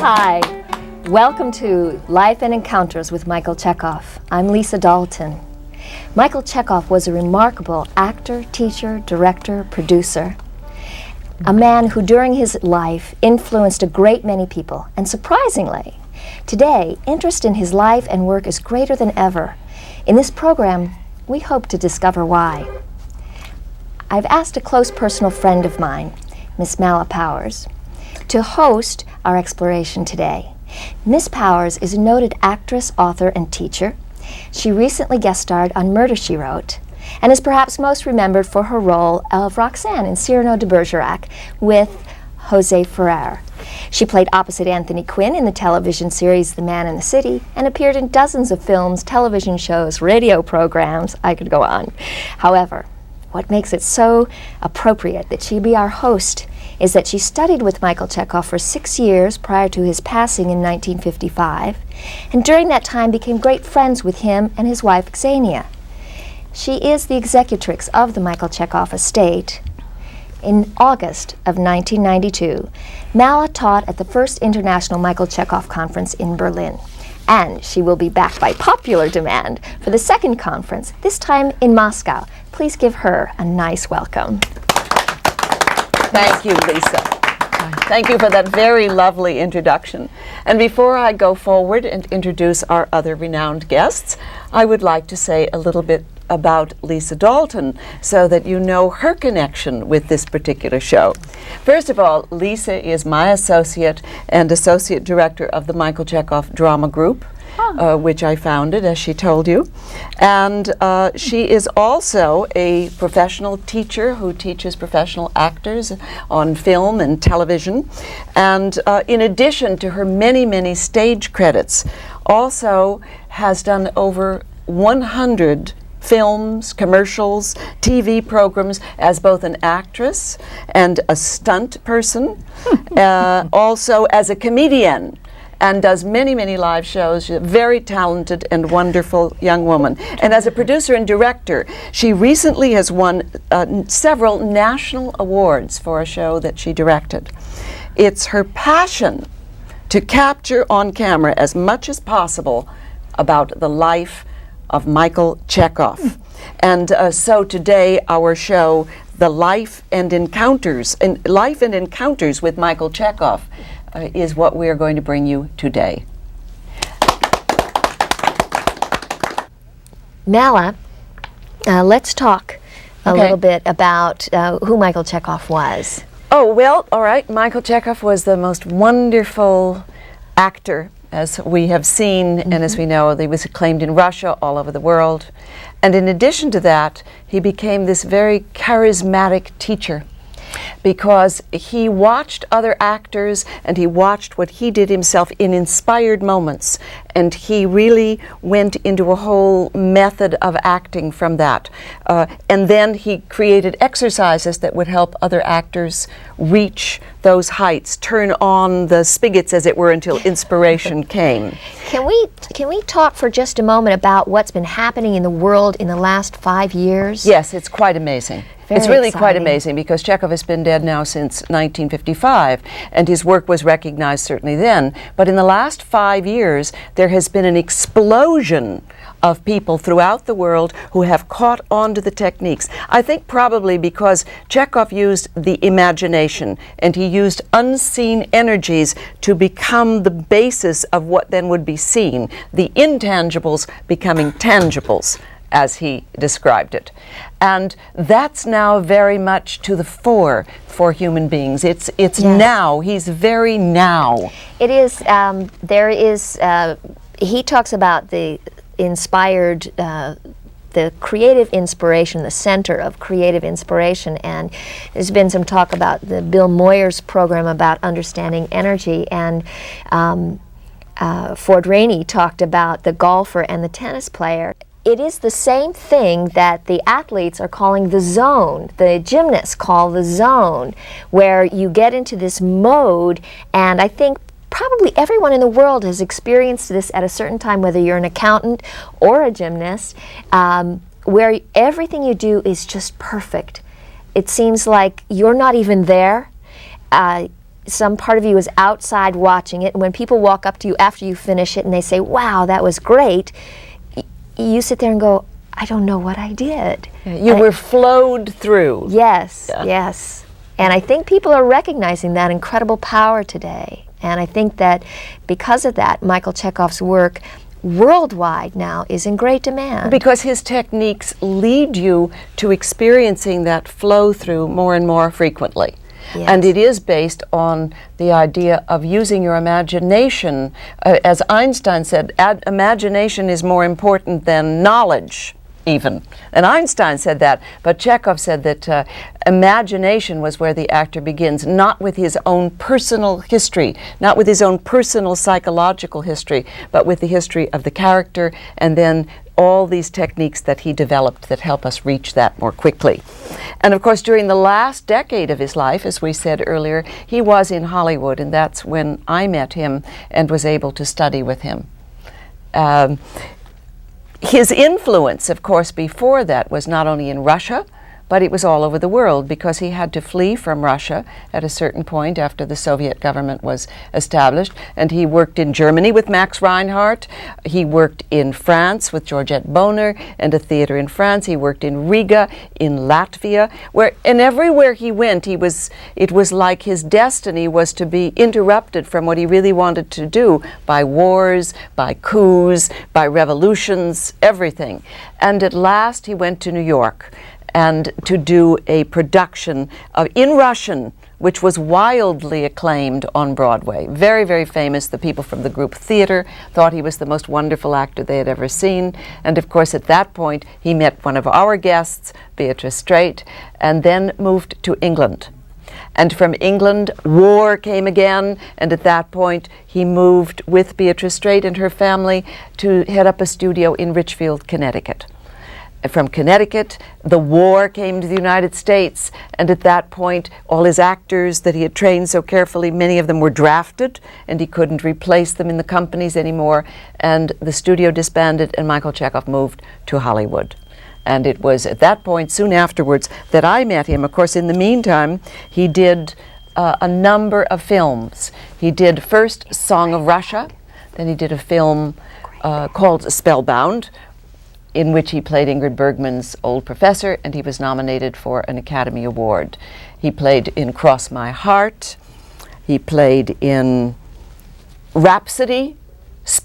Hi, welcome to Life and Encounters with Michael Chekhov. I'm Lisa Dalton. Michael Chekhov was a remarkable actor, teacher, director, producer. A man who during his life influenced a great many people, and surprisingly, today, interest in his life and work is greater than ever. In this program, we hope to discover why. I've asked a close personal friend of mine, Miss Mala Powers, to host our exploration today. Miss Powers is a noted actress, author, and teacher. She recently guest starred on Murder, She Wrote, and is perhaps most remembered for her role of Roxanne in Cyrano de Bergerac with Jose Ferrer. She played opposite Anthony Quinn in the television series The Man in the City and appeared in dozens of films, television shows, radio programs. I could go on. However, what makes it so appropriate that she be our host is that she studied with Michael Chekhov for 6 years prior to his passing in 1955, and during that time became great friends with him and his wife Xenia. She is the executrix of the Michael Chekhov estate. In August of 1992, Mala taught at the first International Michael Chekhov Conference in Berlin, and she will be back by popular demand for the second conference, this time in Moscow. Please give her a nice welcome. Thank you, Lisa. Thank you for that very lovely introduction. And before I go forward and introduce our other renowned guests, I would like to say a little bit about Lisa Dalton so that you know her connection with this particular show. First of all, Lisa is my associate and associate director of the Michael Chekhov Drama Group, which I founded, as she told you. And she is also a professional teacher who teaches professional actors on film and television. And in addition to her many, many stage credits, also has done over 100 films, commercials, TV programs as both an actress and a stunt person, also as a comedian, and does many, many live shows. She's a very talented and wonderful young woman. And as a producer and director, she recently has won several national awards for a show that she directed. It's her passion to capture on camera as much as possible about the life of Michael Chekhov. And so today our show, The Life and Encounters with Michael Chekhov, is what we are going to bring you today. Mala, let's talk a little bit about who Michael Chekhov was. Oh, well, all right. Michael Chekhov was the most wonderful actor, as we have seen, and as we know. He was acclaimed in Russia, all over the world. And in addition to that, he became this very charismatic teacher, because he watched other actors and he watched what he did himself in inspired moments, and he really went into a whole method of acting from that. And then he created exercises that would help other actors reach those heights, turn on the spigots, as it were, until inspiration came. Can we talk for just a moment about what's been happening in the world in the last 5 years? Yes, it's quite amazing. It's really quite amazing, because Chekhov has been dead now since 1955, and his work was recognized certainly then. But in the last 5 years, there has been an explosion of people throughout the world who have caught on to the techniques. I think probably because Chekhov used the imagination, and he used unseen energies to become the basis of what then would be seen, the intangibles becoming tangibles, as he described it. And that's now very much to the fore for human beings. It's yes. Now. He's very now. It is. There is. He talks about the inspired, the creative inspiration, the center of creative inspiration, and there's been some talk about the Bill Moyers program about understanding energy, and Ford Rainey talked about the golfer and the tennis player. It is the same thing that the athletes are calling the zone, the gymnasts call the zone, where you get into this mode, and I think probably everyone in the world has experienced this at a certain time, whether you're an accountant or a gymnast, where everything you do is just perfect. It seems like you're not even there. Some part of you is outside watching it, and when people walk up to you after you finish it and they say, wow, that was great, you sit there and go, I don't know what I did. You were flowed through. Yes, yes. And I think people are recognizing that incredible power today. And I think that because of that, Michael Chekhov's work worldwide now is in great demand. Because his techniques lead you to experiencing that flow through more and more frequently. Yes. And it is based on the idea of using your imagination. As Einstein said, imagination is more important than knowledge, even. And Einstein said that, but Chekhov said that imagination was where the actor begins, not with his own personal history, not with his own personal psychological history, but with the history of the character, and then all these techniques that he developed that help us reach that more quickly. And of course, during the last decade of his life, as we said earlier, he was in Hollywood, and that's when I met him and was able to study with him. His influence, of course, before that was not only in Russia, but it was all over the world, because he had to flee from Russia at a certain point after the Soviet government was established. And he worked in Germany with Max Reinhardt. He worked in France with Georgette Bonner and a theater in France. He worked in Riga, in Latvia, and everywhere he went, it was like his destiny was to be interrupted from what he really wanted to do by wars, by coups, by revolutions, everything. And at last he went to New York and to do a production in Russian, which was wildly acclaimed on Broadway. Very, very famous. The people from the group theater thought he was the most wonderful actor they had ever seen. And of course, at that point, he met one of our guests, Beatrice Straight, and then moved to England. And from England, war came again, and at that point, he moved with Beatrice Straight and her family to head up a studio in Richfield, Connecticut. From Connecticut, the war came to the United States, and at that point, all his actors that he had trained so carefully, many of them were drafted, and he couldn't replace them in the companies anymore, and the studio disbanded, and Michael Chekhov moved to Hollywood. And it was at that point, soon afterwards, that I met him. Of course, in the meantime, he did a number of films. He did first Song of Russia, then he did a film called Spellbound, in which he played Ingrid Bergman's old professor, and he was nominated for an Academy Award. He played in Cross My Heart. He played in Rhapsody,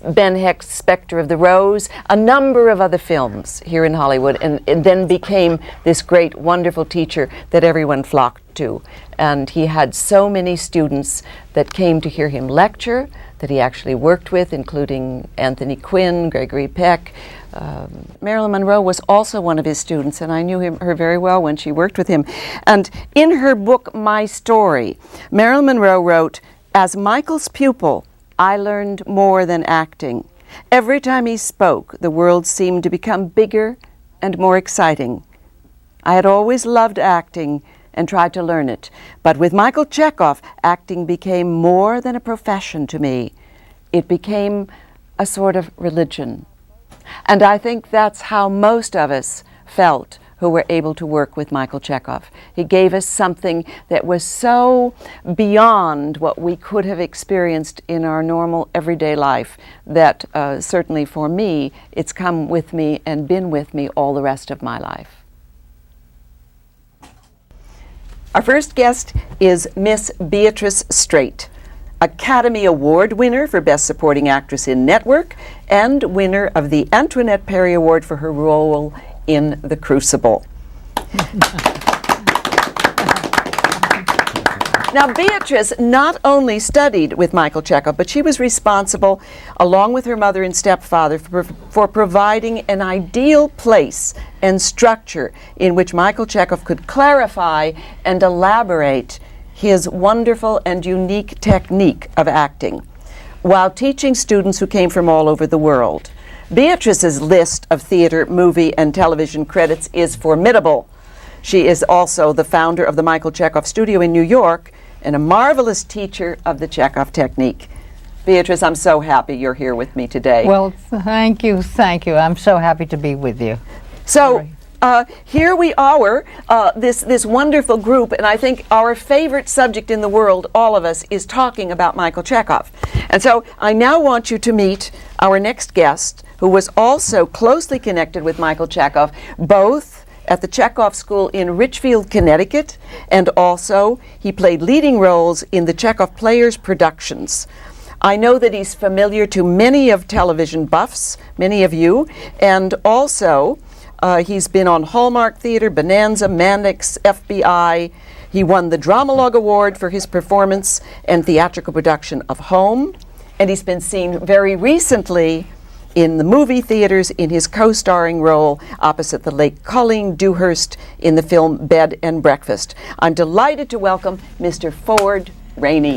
Ben Hecht's Spectre of the Rose, a number of other films here in Hollywood, and then became this great, wonderful teacher that everyone flocked to. And he had so many students that came to hear him lecture, that he actually worked with, including Anthony Quinn, Gregory Peck. Marilyn Monroe was also one of his students, and I knew her very well when she worked with him. And in her book, My Story, Marilyn Monroe wrote, "As Michael's pupil, I learned more than acting. Every time he spoke, the world seemed to become bigger and more exciting. I had always loved acting and tried to learn it, but with Michael Chekhov, acting became more than a profession to me. It became a sort of religion." And I think that's how most of us felt who were able to work with Michael Chekhov. He gave us something that was so beyond what we could have experienced in our normal everyday life that certainly for me, it's come with me and been with me all the rest of my life. Our first guest is Miss Beatrice Straight, Academy Award winner for Best Supporting Actress in Network and winner of the Antoinette Perry Award for her role in The Crucible. Now, Beatrice not only studied with Michael Chekhov, but she was responsible, along with her mother and stepfather, for providing an ideal place and structure in which Michael Chekhov could clarify and elaborate his wonderful and unique technique of acting, while teaching students who came from all over the world. Beatrice's list of theater, movie, and television credits is formidable. She is also the founder of the Michael Chekhov Studio in New York and a marvelous teacher of the Chekhov technique. Beatrice, I'm so happy you're here with me today. Well, thank you. I'm so happy to be with you. So, here we are, this wonderful group, and I think our favorite subject in the world, all of us, is talking about Michael Chekhov. And so I now want you to meet our next guest, who was also closely connected with Michael Chekhov, both at the Chekhov School in Richfield, Connecticut, and also he played leading roles in the Chekhov Players productions. I know that he's familiar to many of television buffs, many of you, and also he's been on Hallmark Theatre, Bonanza, Mannix, FBI. He won the DramaLogue Award for his performance and theatrical production of Home, and he's been seen very recently in the movie theaters in his co-starring role opposite the late Colleen Dewhurst in the film Bed and Breakfast. I'm delighted to welcome Mr. Ford Rainey.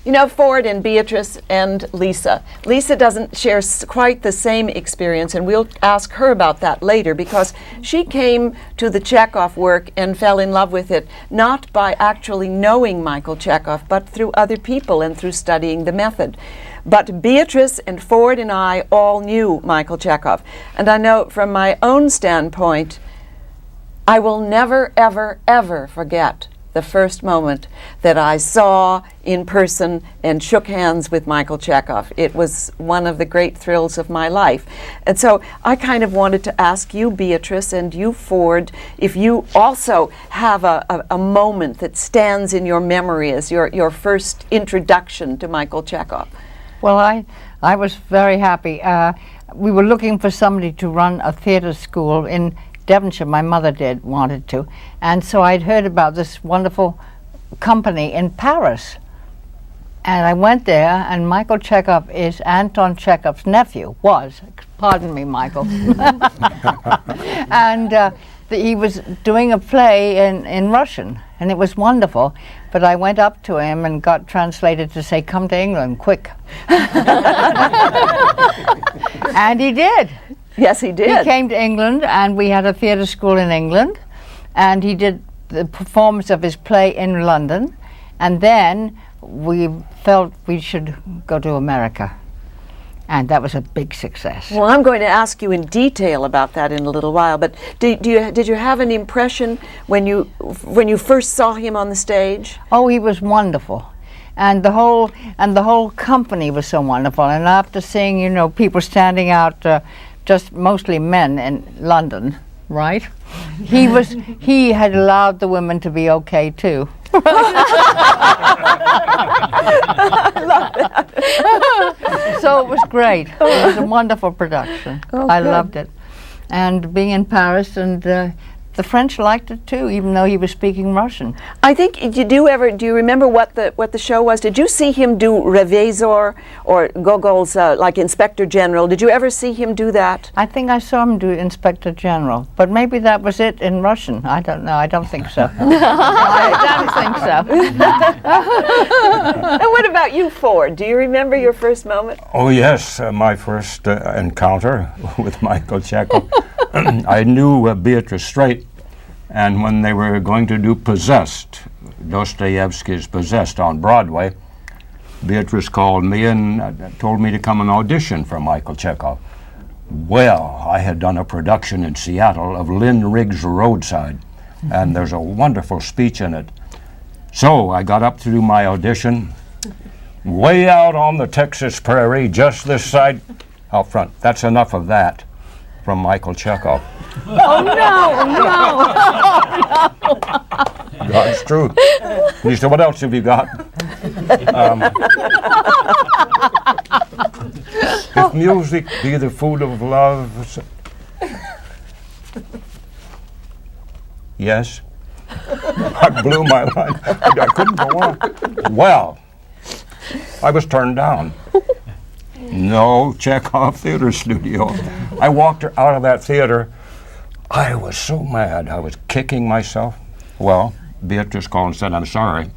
You know, Ford and Beatrice and Lisa. Lisa doesn't share quite the same experience, and we'll ask her about that later, because she came to the Chekhov work and fell in love with it, not by actually knowing Michael Chekhov, but through other people and through studying the method. But Beatrice and Ford and I all knew Michael Chekhov. And I know from my own standpoint, I will never, ever, ever forget the first moment that I saw in person and shook hands with Michael Chekhov. It was one of the great thrills of my life. And so I kind of wanted to ask you, Beatrice, and you, Ford, if you also have a moment that stands in your memory as your first introduction to Michael Chekhov. Well, I was very happy. We were looking for somebody to run a theater school in Devonshire. My mother wanted to, and so I'd heard about this wonderful company in Paris, and I went there, and Michael Chekhov is Anton Chekhov's nephew, pardon me, Michael. And he was doing a play in Russian, and it was wonderful, but I went up to him and got translated to say, "Come to England, quick." And he did. Yes, he did. He came to England, and we had a theatre school in England, and he did the performance of his play in London, and then we felt we should go to America, and that was a big success. Well, I'm going to ask you in detail about that in a little while, but did you have an impression when you first saw him on the stage? Oh, he was wonderful. And the whole company was so wonderful, and after seeing, you know, people standing out, just mostly men in London, right? He had allowed the women to be okay too. I love that. So it was great. It was a wonderful production. I loved it. And being in Paris, and the French liked it too, even though he was speaking Russian. I think, do you remember what the show was? Did you see him do Revizor or Gogol's like Inspector General? Did you ever see him do that? I think I saw him do Inspector General, but maybe that was it in Russian. I don't know. I don't think so. I don't think so. And what about you, Ford? Do you remember your first moment? Oh yes, my first encounter with Michael Chekhov. I knew Beatrice Straight, and when they were going to do Possessed, Dostoevsky's Possessed on Broadway, Beatrice called me and told me to come and audition for Michael Chekhov. Well, I had done a production in Seattle of Lynn Riggs' Roadside, and there's a wonderful speech in it. So I got up to do my audition, way out on the Texas prairie, just this side out front. That's enough of that from Michael Chekhov. Oh no, no. God's truth. And he said, "What else have you got?" If music be the food of love. Yes. I blew my line. I couldn't go on. Well, I was turned down. No Chekhov Theater Studio. I walked out of that theater. I was so mad. I was kicking myself. Well, Beatrice called and said, "I'm sorry.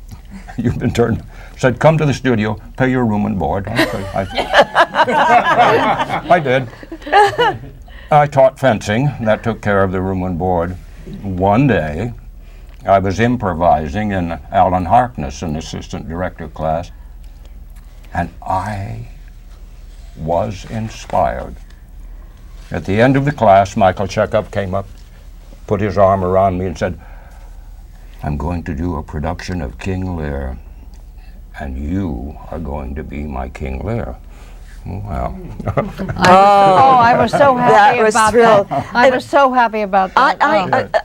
You've been turned." Said, "Come to the studio, pay your room and board." Okay. I did. I taught fencing. That took care of the room and board. One day, I was improvising in Alan Harkness, an assistant director class, and I was inspired. At the end of the class, Michael Chekhov came up, put his arm around me and said, I'm going to do a production of King Lear, and you are going to be my King Lear. Wow. I was so happy That was about thrilled. that. I was so happy about that.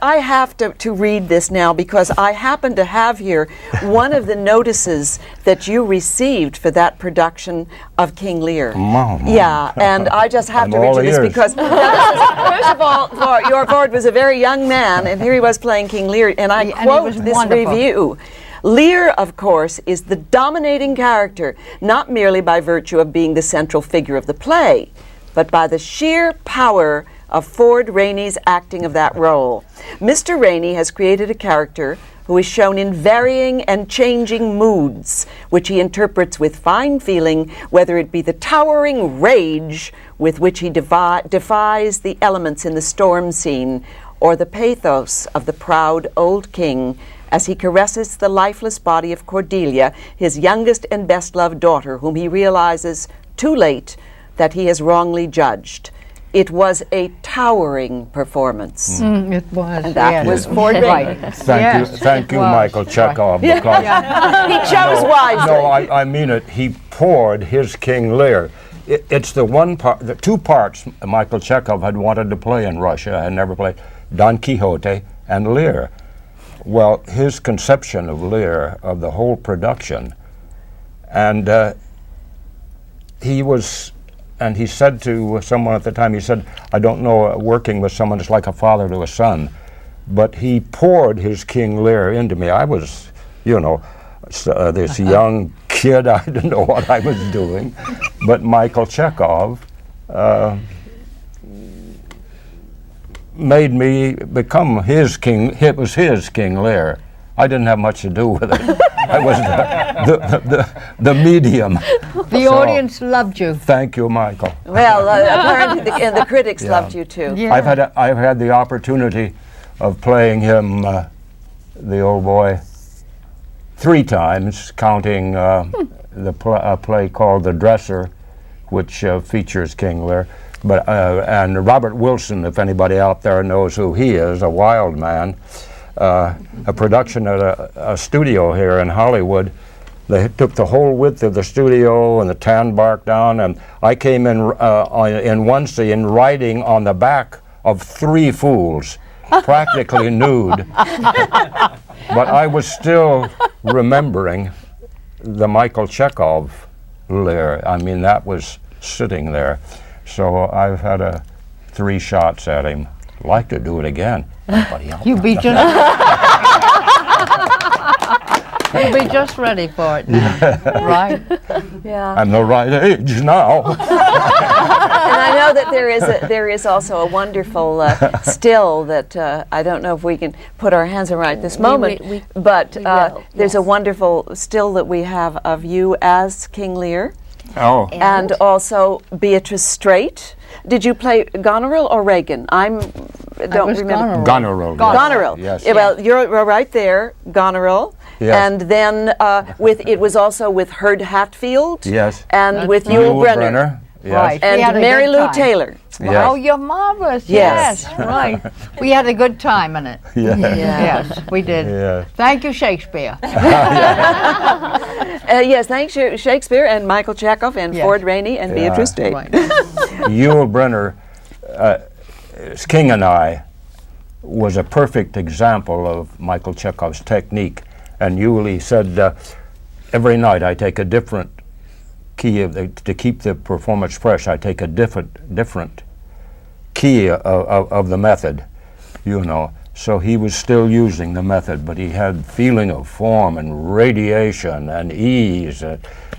I have to read this now because I happen to have here one of the notices that you received for that production of King Lear. Mom. Yeah, and I just have I'm to read all you this ears. because, first of all, your Ford was a very young man, and here he was playing King Lear, and I And he quote was this wonderful. review. Lear, of course, is the dominating character, not merely by virtue of being the central figure of the play, but by the sheer power of Ford Rainey's acting of that role. Mr. Rainey has created a character who is shown in varying and changing moods, which he interprets with fine feeling, whether it be the towering rage with which he defies the elements in the storm scene, or the pathos of the proud old king as he caresses the lifeless body of Cordelia, his youngest and best-loved daughter, whom he realizes, too late, that he has wrongly judged. It was a towering performance. It was. And that yes. was Ford Right. Rainey. Thank you, was. Michael Chekhov. He chose wisely. No, I mean it. He poured his King Lear. It's the one part, the two parts Michael Chekhov had wanted to play in Russia, had never played, Don Quixote and Lear. Well, his conception of Lear, of the whole production, and he said to someone at the time, he said, I don't know, working with someone is like a father to a son, but he poured his King Lear into me. I was, this young kid, I didn't know what I was doing, but Michael Chekhov made me become his king. It was his King Lear. I didn't have much to do with it. I was the medium. The audience loved you. Thank you, Michael. Well, apparently the critics loved you too. Yeah. I've had the opportunity of playing him, the old boy, 3 times, counting a play called The Dresser, which features King Lear. But and Robert Wilson, if anybody out there knows who he is, a wild man. A production at a studio here in Hollywood. They took the whole width of the studio and the tan bark down, and I came in one scene riding on the back of 3 fools, practically nude. But I was still remembering the Michael Chekhov Lear. I mean, that was sitting there. So I've had 3 shots at him. I'd like to do it again. You'll be just ready for it now, right? Yeah. I'm the right age now. And I know that there is also a wonderful still that I don't know if we can put our hands on right this moment, but there's a wonderful still that we have of you as King Lear. Oh. And also Beatrice Straight. Did you play Goneril or Reagan? I don't remember. Goneril. Goneril. Yes. Yeah, well, you're right there, Goneril. Yes. And then it was also with Herd Hatfield. Yes. And with Yul Brynner. Yes. Right. We had And a Mary good Lou time. Taylor. Yes. Oh, you're marvelous. Yes. Yes, right. We had a good time in it. Yeah. Yes, we did. Yeah. Thank you, Shakespeare. Yes, thanks Shakespeare and Michael Chekhov and Yes. Ford Rainey and Beatrice Straight. Right. Yul Brynner, King and I, was a perfect example of Michael Chekhov's technique. And Yuli said, every night I take a different key to keep the performance fresh. I take a different key of the method, So he was still using the method, but he had feeling of form and radiation and ease.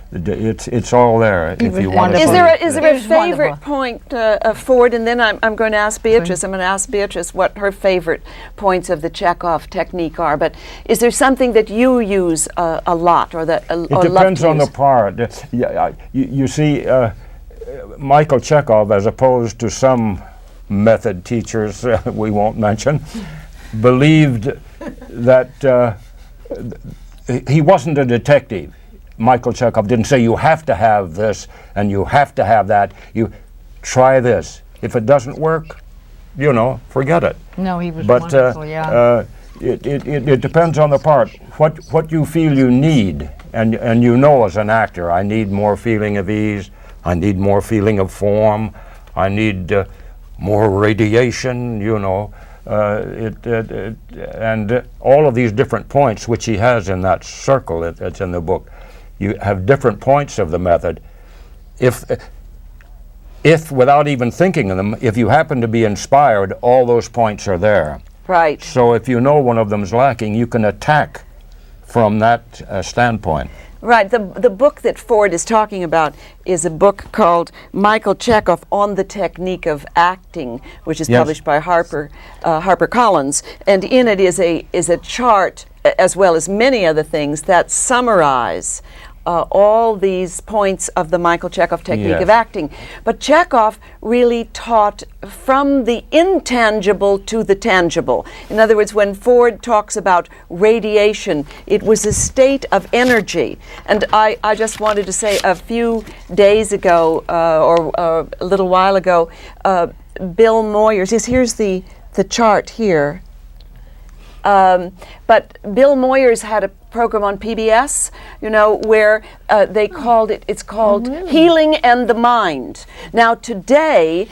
It's all there if you want to. Is there a was favorite wonderful. point of Ford? And then I'm going to ask Beatrice. I'm going to ask Beatrice what her favorite points of the Chekhov technique are. But is there something that you use a lot, or that It depends on the part. You see, Michael Chekhov, as opposed to some method teachers we won't mention, believed that he wasn't a detective. Michael Chekhov didn't say you have to have this and you have to have that. You try this. If it doesn't work, you know, forget it. No, he was But wonderful, yeah. it depends on the part. What you feel you need, and you know as an actor, I need more feeling of ease. I need more feeling of form. I need more radiation. You know, and all of these different points, which he has in that circle that's in the book. You have different points of the method. If without even thinking of them, if you happen to be inspired, all those points are there. Right. So if you know one of them's lacking, you can attack from that standpoint. Right. The book that Ford is talking about is a book called Michael Chekhov on the Technique of Acting, which is published by HarperCollins. And in it is a chart, as well as many other things, that summarize all these points of the Michael Chekhov technique of acting. But Chekhov really taught from the intangible to the tangible. In other words, when Ford talks about radiation, it was a state of energy. And I just wanted to say a few days ago, or a little while ago, Bill Moyers, here's the chart here. But Bill Moyers had a program on PBS, you know, where they called it, it's called Healing and the Mind. Now today,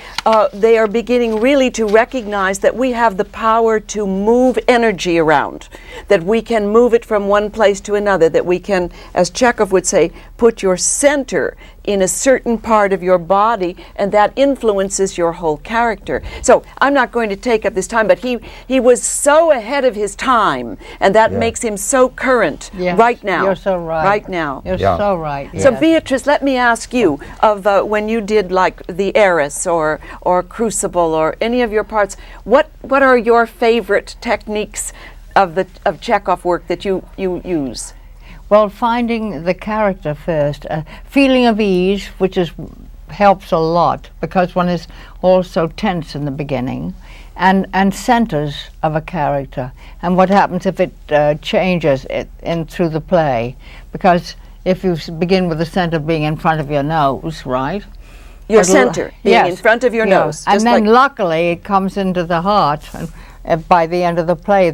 they are beginning really to recognize that we have the power to move energy around, that we can move it from one place to another, that we can, as Chekhov would say, put your center in a certain part of your body, and that influences your whole character. So I'm not going to take up this time, but he was so ahead of his time, and that makes him so current right now. You're so right. Right now. You're so right. So yes. Beatrice, let me ask you, of when you did like The Heiress or Crucible or any of your parts, what are your favorite techniques of Chekhov work that you use? Well, finding the character first, feeling of ease, which helps a lot because one is also tense in the beginning, and centers of a character, and what happens if it changes through the play, because if you begin with the center being in front of your nose, right? Your center being in front of your nose, and then luckily it comes into the heart. And, by the end of the play,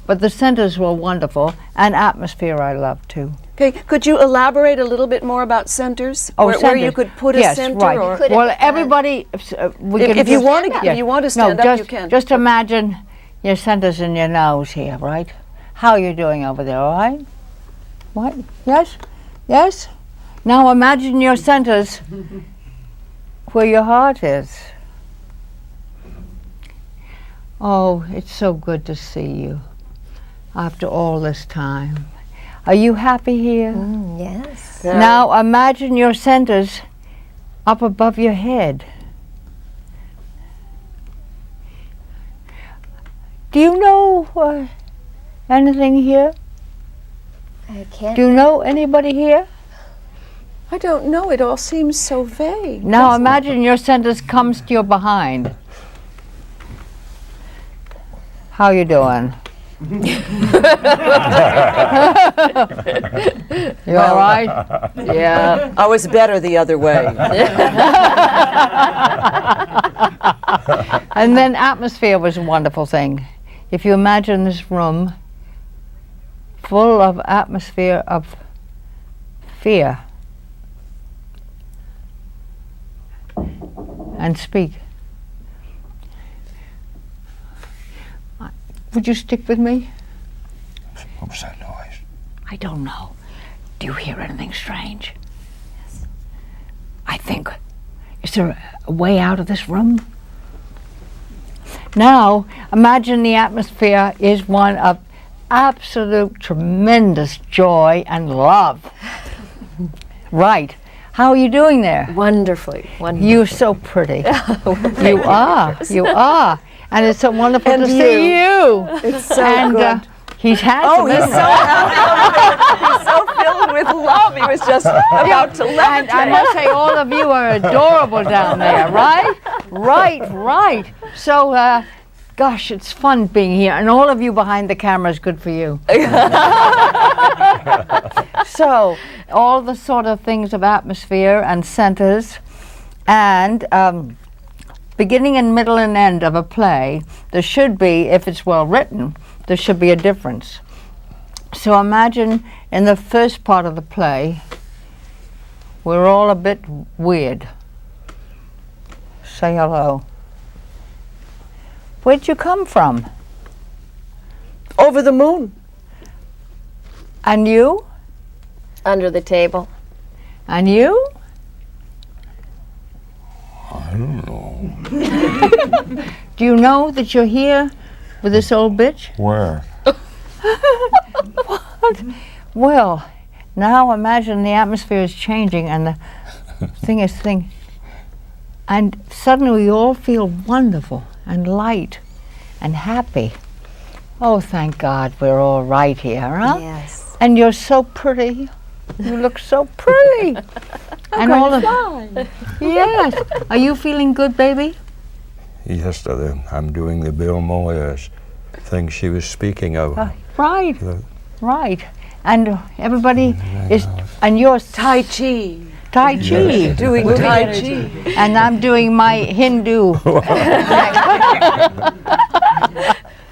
but the centers were wonderful, and atmosphere I love too. Okay, could you elaborate a little bit more about centers? Oh, where you could put a center? Right. Or well, everybody, if you want to stand up, you can. Just imagine your centers in your nose here, right? How are you doing over there, all right? What? Yes? Yes? Now imagine your centers where your heart is. Oh, it's so good to see you after all this time. Are you happy here? Yes. Now imagine your centers up above your head. Do you know anything here? I can't. Do you know anybody here? I don't know. It all seems so vague. Now imagine your centers comes to your behind. How you doing? You all right? Yeah. I was better the other way. And then atmosphere was a wonderful thing. If you imagine this room full of atmosphere of fear, and speak. Would you stick with me? What was that noise? I don't know. Do you hear anything strange? Yes. I think, is there a way out of this room? Now, imagine the atmosphere is one of absolute tremendous joy and love. Right. How are you doing there? Wonderfully. Wonderful. You're so pretty. You are. You are. And it's so wonderful to see you. It's so good. He's handsome. Oh, he's so happy. He's so filled with love. He was just about to levitate. And I must say, all of you are adorable down there, right? Right. So, gosh, it's fun being here. And all of you behind the camera is good for you. So, all the sort of things of atmosphere and centers, and beginning and middle and end of a play, there should be, if it's well written, there should be a difference. So imagine in the first part of the play, we're all a bit weird. Say hello. Where'd you come from? Over the moon. And you? Under the table. And you? I don't know. Do you know that you're here with this old bitch? Where? What? Well, now imagine the atmosphere is changing and the thing is and suddenly we all feel wonderful and light and happy. Oh, thank God we're all right here, huh? Yes. And you're so pretty. You look so pretty. And all of yes. Are you feeling good, baby? Yes, I'm doing the Bill Moyers thing she was speaking of. Right. Right. And everybody is, and you're Tai Chi. Tai Chi. Doing Tai Chi. And I'm doing my Hindu.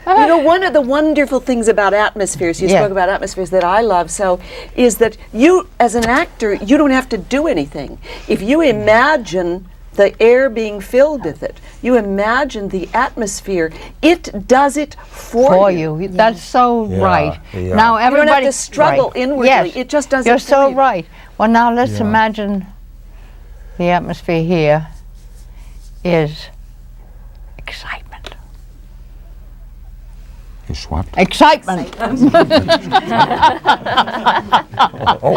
You know, one of the wonderful things about atmospheres, you spoke about atmospheres that I love, so, is that you, as an actor, you don't have to do anything. If you imagine the air being filled with it, you imagine the atmosphere, it does it for you. That's so right. Yeah. Now You don't have everybody to struggle inwardly. Yes. It just does You're it for so you. right. Well, now let's Yeah. imagine the atmosphere here is excitement. Is what? Excitement. Oh.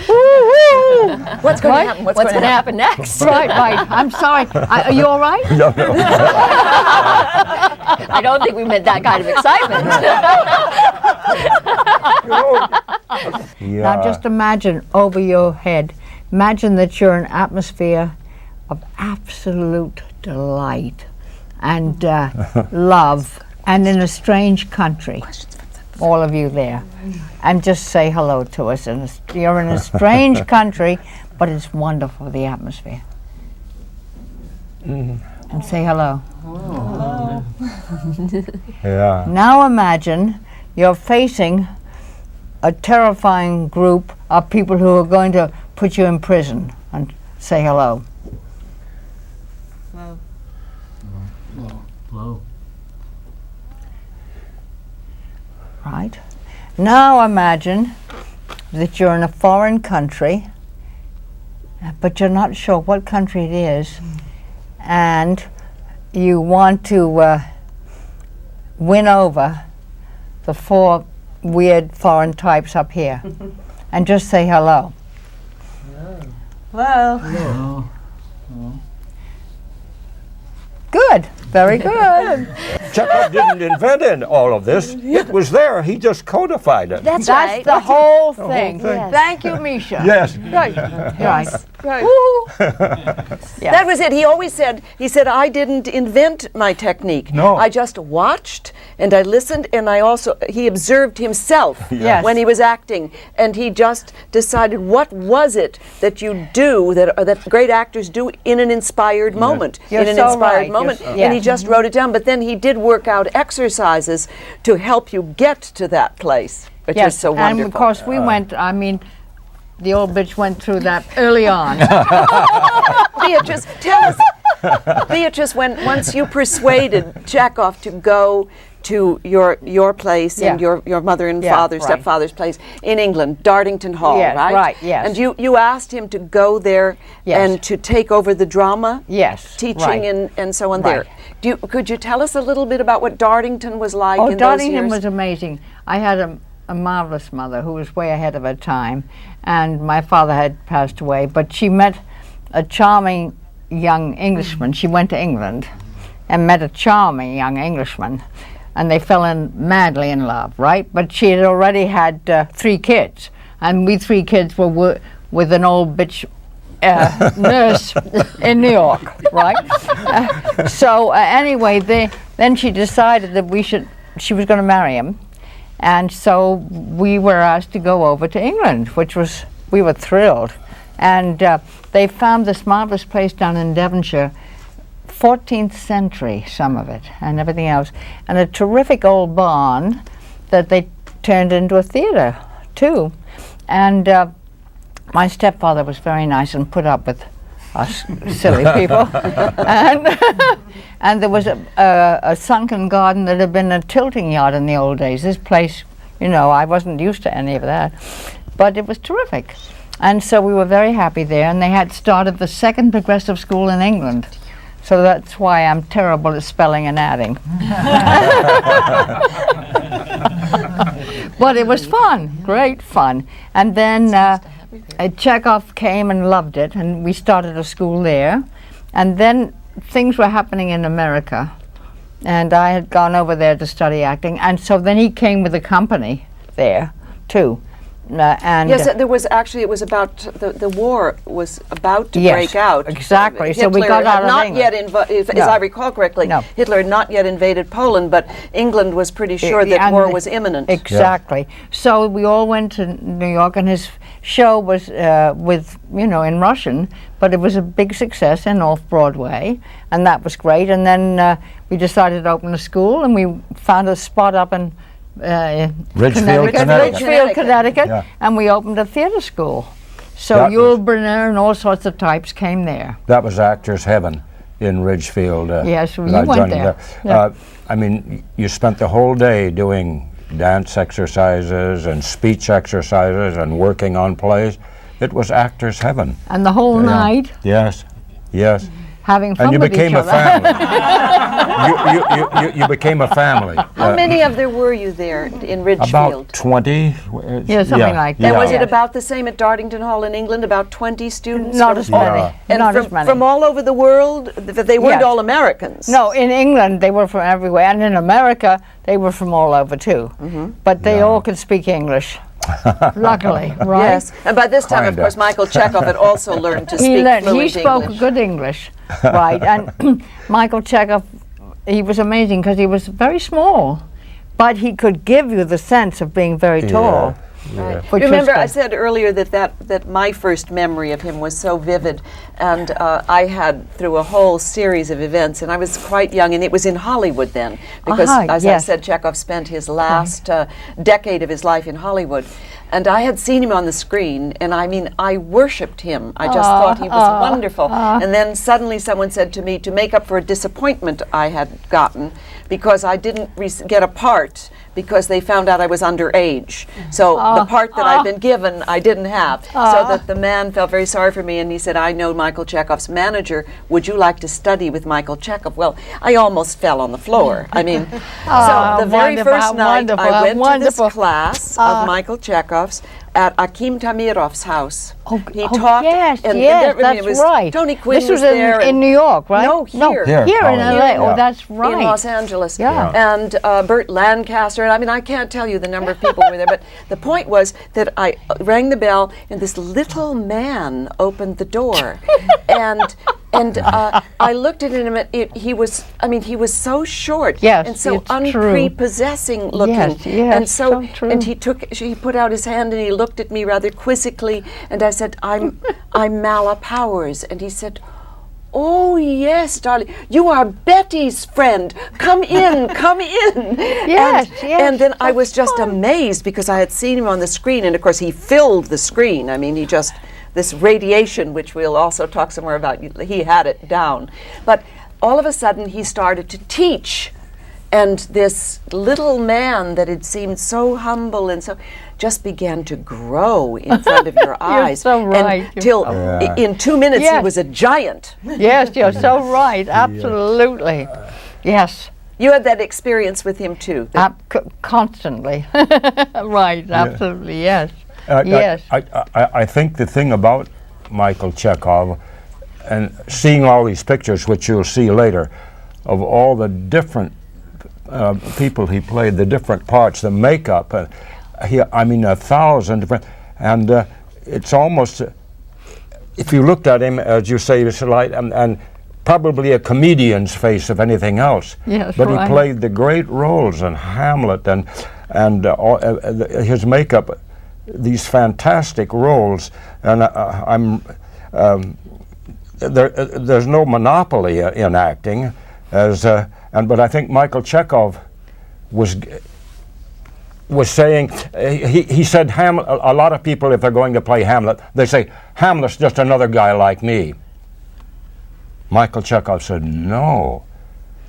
Woo-hoo. What's going to happen? What's going to happen next? Right. I'm sorry. Are you all right? No, no. I don't think we meant that kind of excitement. Yeah. Now just imagine over your head, imagine that you're an atmosphere of absolute delight and love, and in a strange country, all of you there. And just say hello to us. You're in a strange country, but it's wonderful, the atmosphere. And say hello. Yeah. Now imagine you're facing a terrifying group of people who are going to put you in prison, and say hello. Hello. Right? Now imagine that you're in a foreign country, but you're not sure what country it is, and you want to win over the 4 weird foreign types up here. And just say hello. Hello. Hello. Good. Very good. Chekhov didn't invent all of this. It was there. He just codified it. That's That's right. the whole thing. Yes. Thank you, Misha. Yes. Right. Right. Woo. Yeah. That was it. He always said, I didn't invent my technique. No. I just watched and I listened, and he observed himself Yes. when he was acting, and he just decided what was it that you do, that great actors do in an inspired moment, You're in an so inspired right. moment. You're And he yeah. just wrote it down, but then he did work out exercises to help you get to that place, which is so wonderful. And of course we went, I mean, the old bitch went through that early on. Beatrice, tell us, Beatrice, once you persuaded Chekhov to go to your place and Yeah. your mother and Yeah, father, right. stepfather's place in England, Dartington Hall, Yes, right? right, yes. And you asked him to go there Yes. and to take over the drama Yes, teaching right. and so on Right. there. Could you tell us a little bit about what Dartington was like Oh, in those Dartington years? was amazing. I had a marvelous mother who was way ahead of her time, and my father had passed away, but she met a charming young Englishman. She went to England and met a charming young Englishman, and they fell madly in love, right? But she had already had 3 kids, and we 3 kids were with an old bitch nurse in New York, right? So anyway, then she decided that she was going to marry him, And so we were asked to go over to England, we were thrilled. And they found this marvelous place down in Devonshire, 14th century, some of it, and everything else, and a terrific old barn that they turned into a theater too. And my stepfather was very nice and put up with us silly people. And there was a sunken garden that had been a tilting yard in the old days. This place, you know, I wasn't used to any of that, but it was terrific. And so we were very happy there, and they had started the second progressive school in England. So that's why I'm terrible at spelling and adding. But it was fun, great fun. And then Chekhov came and loved it, and we started a school there. And then things were happening in America, and I had gone over there to study acting. And so then he came with a company there too. And yes, there was actually, it was about the war was about to yes, break out. Exactly. Hitler So we got out of not England. yet, as I recall correctly, Hitler had not yet invaded Poland, but England was pretty sure that war was imminent. Exactly. Yeah. So we all went to New York, and his show was with, you know, in Russian, but it was a big success in Off-Broadway, and that was great. And then we decided to open a school, and we found a spot up in Ridgefield, Connecticut, yeah. And we opened a theater school. So That Yul Brynner and all sorts of types came there. That was Actors Heaven in Ridgefield. Yes, you that I went joined there. Yeah. I mean, you spent the whole day doing dance exercises and speech exercises and working on plays. It was Actors Heaven. And the whole night. Yes, yes. Having fun and you with became each a other. family. you became a family. How many of there were you there in Ridgefield? About 20. Yeah, something like that. And was Yeah. it about the same at Dartington Hall in England, about 20 students? Not as many. Yeah. And Not from, as many. from all over the world? They weren't Yes. all Americans? No, in England they were from everywhere, and in America they were from all over too. But they all could speak English. Luckily, right? Yes, and by this time, of Kinda. course, Michael Chekhov had also learned to speak fluent He spoke English. good English, right? And Michael Chekhov, he was amazing because he was very small, but he could give you the sense of being very tall. Yeah. which was Remember, I good. said earlier that my first memory of him was so vivid, and I had through a whole series of events, and I was quite young, and it was in Hollywood then, because as I said, Chekhov spent his last decade of his life in Hollywood, and I had seen him on the screen, and I mean, I worshipped him. I just thought he was wonderful. And then suddenly someone said to me, to make up for a disappointment I had gotten, because I didn't get a part, because they found out I was underage. So the part that I'd been given, I didn't have. So that the man felt very sorry for me, and he said, I know Michael Chekhov's manager. Would you like to study with Michael Chekhov? Well, I almost fell on the floor. I mean, so the very first night I went to this class of Michael Chekhov's at Akim Tamirov's house. He taught, yes, and yes, it that's was right. Tony Quinn this was there. in New York, right? No, here. Here. Here in Colin. LA. Yeah. Oh, that's right. In Los Angeles. Yeah. And Burt Lancaster, and I mean, I can't tell you the number of people who were there, but the point was that I rang the bell, and this little man opened the door. and I looked at him, and he was so short, Yes, and so it's true. unprepossessing looking. Yes, yes, and so true. and he put out his hand, and he looked at me rather quizzically, and I said, I'm Mala Powers, and he said, oh, yes, darling. You are Betty's friend. Come in, come in. Yes, yes. And then I was just amazed because I had seen him on the screen, and of course he filled the screen. I mean, this radiation, which we'll also talk some more about, he had it down. But all of a sudden he started to teach. And this little man that had seemed so humble and so just began to grow in front of your eyes. so right. Until in 2 minutes he Yes. was a giant. Yes, you're so right. Absolutely. Yes. You had that experience with him too. Constantly. Right. Absolutely. Yes. Yes. I think the thing about Michael Chekhov, and seeing all these pictures, which you'll see later, of all the different people he played, the different parts, the makeup, 1,000 different, and it's almost, if you looked at him, as you say, it's like, and probably a comedian's face, if anything else. Yes, but right. he played the great roles in Hamlet, and his makeup, these fantastic roles, and there's no monopoly in acting, but I think Michael Chekhov was saying, he said, a lot of people, if they're going to play Hamlet, they say, Hamlet's just another guy like me. Michael Chekhov said, no,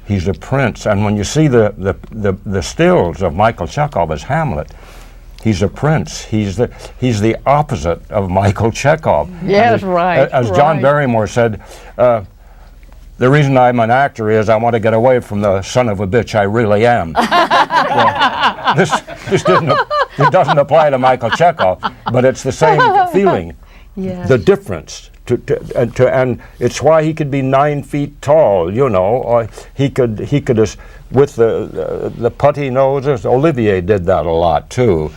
he's a prince. And when you see the stills of Michael Chekhov as Hamlet, he's a prince. He's the opposite of Michael Chekhov. Yes, right. As John Barrymore said, the reason I'm an actor is I want to get away from the son of a bitch I really am. Well, this it doesn't apply to Michael Chekhov, but it's the same feeling. Yes. The difference. And it's why he could be 9 feet tall, you know, or he could with the putty noses. Olivier did that a lot too,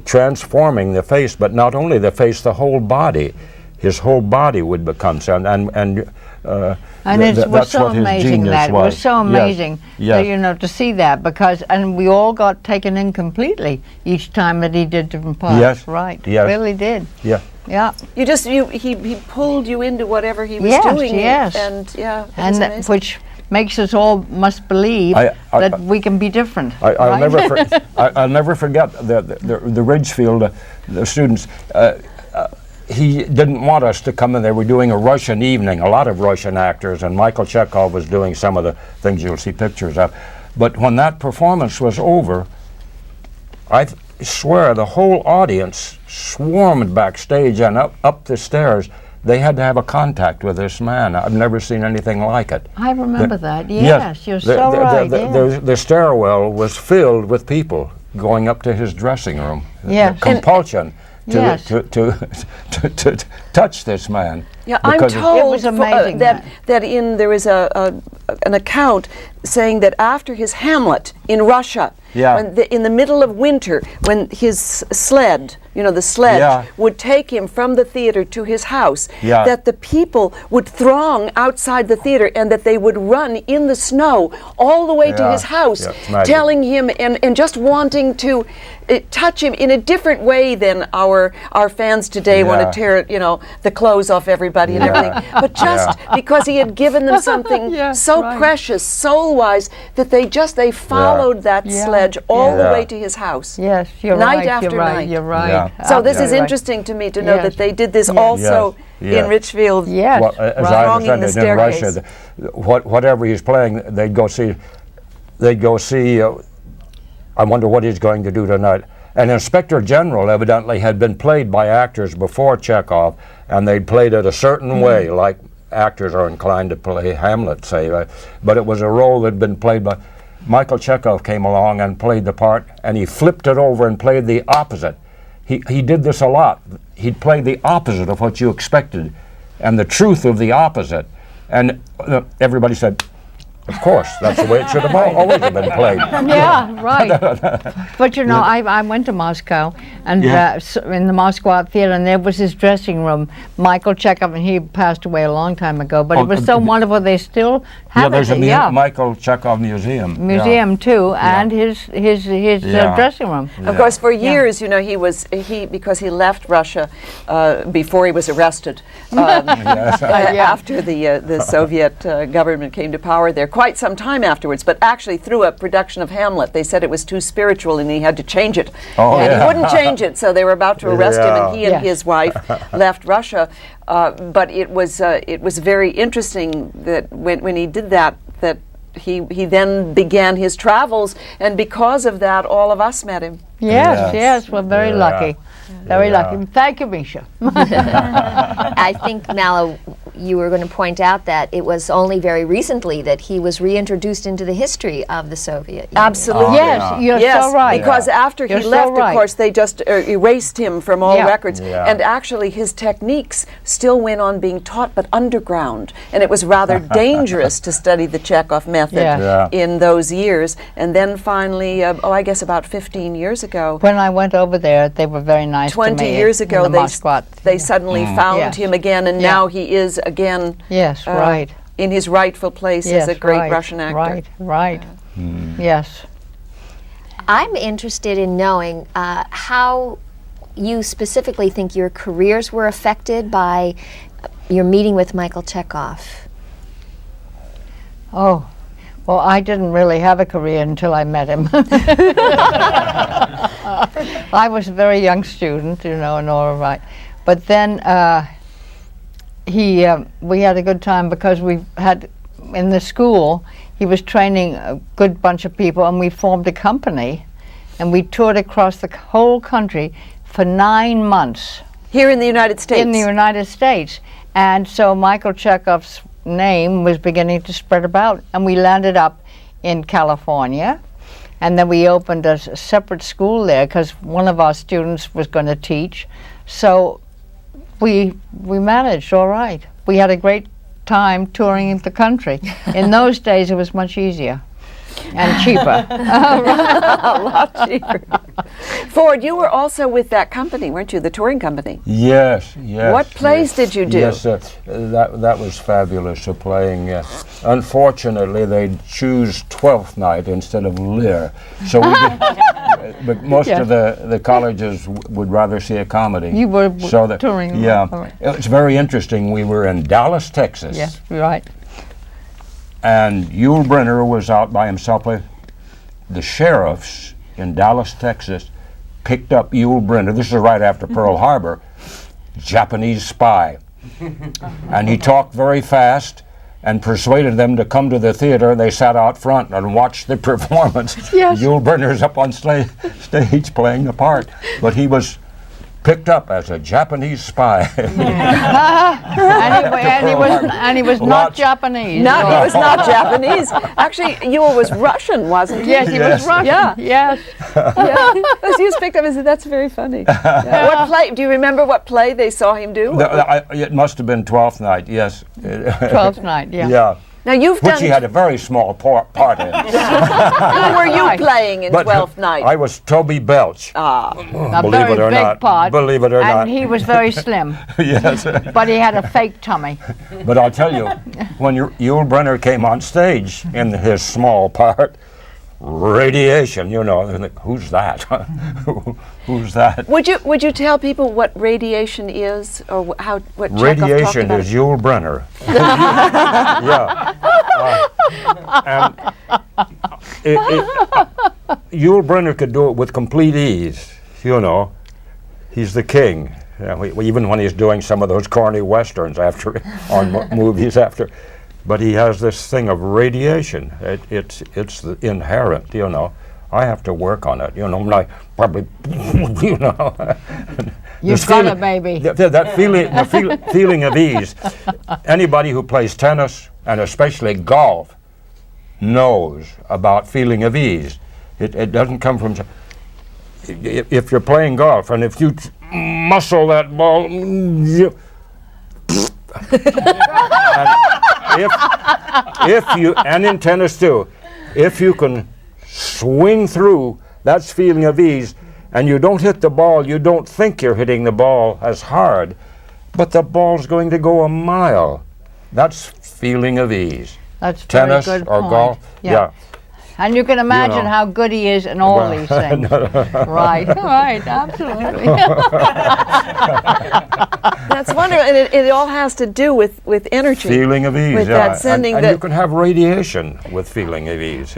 transforming the face, but not only the face, the whole body. His whole body would become and it was so amazing that it was so amazing, yes. You know, to see that, because we all got taken in completely each time that he did different parts. Yes. Right. Yes. Really did. Yeah. Yeah. He pulled you into whatever he was doing. Yes. And which makes us all must believe that we can be different. I'll never forget the Ridgefield the students. He didn't want us to come in. They were doing a Russian evening, a lot of Russian actors, and Michael Chekhov was doing some of the things you'll see pictures of. But when that performance was over, I swear the whole audience swarmed backstage and up the stairs. They had to have a contact with this man. I've never seen anything like it. I remember that. Yes, you're so right. The stairwell was filled with people going up to his dressing room. Yes. Compulsion. Yes. To touch this man. Yeah, I'm told it was amazing there is an account saying that after his Hamlet in Russia, in the middle of winter, when his sled, the sledge would take him from the theater to his house, that the people would throng outside the theater and that they would run in the snow all the way to his house, telling him and just wanting to touch him in a different way than our fans today want to tear the clothes off everybody and everything, but just because he had given them something precious, soul-wise, that they followed that sledge all the way to his house. Yes, you're night right. after night. You're right. So this is interesting to me to know that they did this also in Ridgefield. Yes. Well, as I understand it, in Russia, whatever he's playing, they'd go see. I wonder what he's going to do tonight. An Inspector General evidently had been played by actors before Chekhov, and they'd played it a certain way, like actors are inclined to play Hamlet, say. But it was a role that had been played by... Michael Chekhov came along and played the part, and he flipped it over and played the opposite. He did this a lot. He'd play the opposite of what you expected, and the truth of the opposite. And everybody said, of course, that's the way it should have always have been played. Yeah, right. But I went to Moscow, and in the Moscow Art Theater, and there was his dressing room. Michael Chekhov, and he passed away a long time ago, but it was so wonderful. They still have there's a Michael Chekhov museum. Museum too, and his dressing room. Of course, for years, because he left Russia before he was arrested. After the Soviet government came to power there, quite some time afterwards, but actually through a production of Hamlet, they said it was too spiritual and he had to change it. And he wouldn't change it, so they were about to arrest him, and he and his wife left Russia. But it was very interesting that when he did that he then began his travels, and because of that, all of us met him. Yes, we're very lucky. Very lucky. Thank you, Misha. I think, Mallow, you were going to point out that it was only very recently that he was reintroduced into the history of the Soviet Union. Absolutely. You're so right. Because after he left, of course, they just erased him from all records. And actually, his techniques still went on being taught, but underground. And it was rather dangerous to study the Chekhov method in those years. And then finally, I guess about 15 years ago. When I went over there, they were very nice 20 to me years ago, they suddenly found him again, and now he is again in his rightful place as a great Russian actor. Right. Yes. I'm interested in knowing how you specifically think your careers were affected by your meeting with Michael Chekhov. Oh, well, I didn't really have a career until I met him. I was a very young student, you know, and all right. But then we had a good time because we had, in the school, he was training a good bunch of people, and we formed a company, and we toured across the whole country for 9 months. Here in the United States? In the United States. And so Michael Chekhov's name was beginning to spread about, and we landed up in California, and then we opened a separate school there because one of our students was going to teach. So we managed all right. We had a great time touring the country. In those days it was much easier and cheaper. A lot cheaper. Ford, you were also with that company, weren't you? The touring company. Yes, yes. What plays did you do? Yes, that was fabulous, playing. Unfortunately, they'd choose Twelfth Night instead of Lear. So we did, but most of the colleges would rather see a comedy. You were touring. Yeah. Right. It's very interesting. We were in Dallas, Texas. Yes, right. And Yul Brynner was out by himself. The sheriffs in Dallas, Texas, picked up Yul Brynner. This is right after Pearl Harbor, Japanese spy. And he talked very fast and persuaded them to come to the theater. They sat out front and watched the performance. Yes. Yul Brynner's up on stage playing the part. But he was picked up as a Japanese spy. and he was not Japanese. No, he was not Japanese. Actually, Yul was Russian, wasn't he? Yes, he was Russian. Yeah. Yes. Yeah. He was picked up and said, that's very funny. Yeah. What play, do you remember what play they saw him do? It must have been Twelfth Night, yes. 12th Night, yeah. Yeah. Now you've Which done... he had a very small part in. Who were you playing in Twelfth Night? I was Toby Belch. A Believe very it or big not. part. Believe it or not. And he was very slim. Yes. But he had a fake tummy. But I'll tell you, when Yul Brynner came on stage in his small part, radiation, you know, and who's that? Who's that? Would you tell people what radiation is, or what Chekhov talked Radiation about? is Yul Brynner. Yeah. Yul Brynner could do it with complete ease, you know. He's the king. Even when he's doing some of those corny westerns movies after. But he has this thing of radiation. It's inherent, you know. I have to work on it, you know. Like probably, you know. You've got it, baby. That feeling of ease. Anybody who plays tennis and especially golf knows about feeling of ease. It doesn't come from. If you're playing golf and if you muscle that ball, if you, and in tennis too, if you can swing through, that's feeling of ease, and you don't hit the ball, you don't think you're hitting the ball as hard, but the ball's going to go a mile. That's feeling of ease. That's tennis very good or point. golf. Yeah. And you can imagine how good he is in all these things. Right, absolutely. That's wonderful, and it all has to do with energy. Feeling of ease, with that sending and you can have radiation with feeling of ease.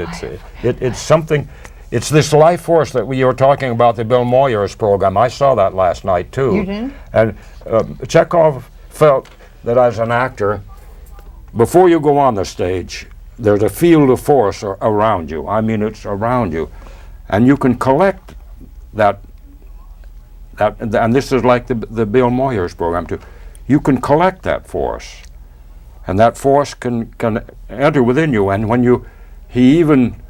It's something. It's this life force that we were talking about, the Bill Moyers program. I saw that last night too. You did? And Chekhov felt that as an actor, before you go on the stage, there's a field of force around you. I mean, it's around you. And you can collect that and this is like the Bill Moyers program too. You can collect that force. And that force can enter within you. And when he even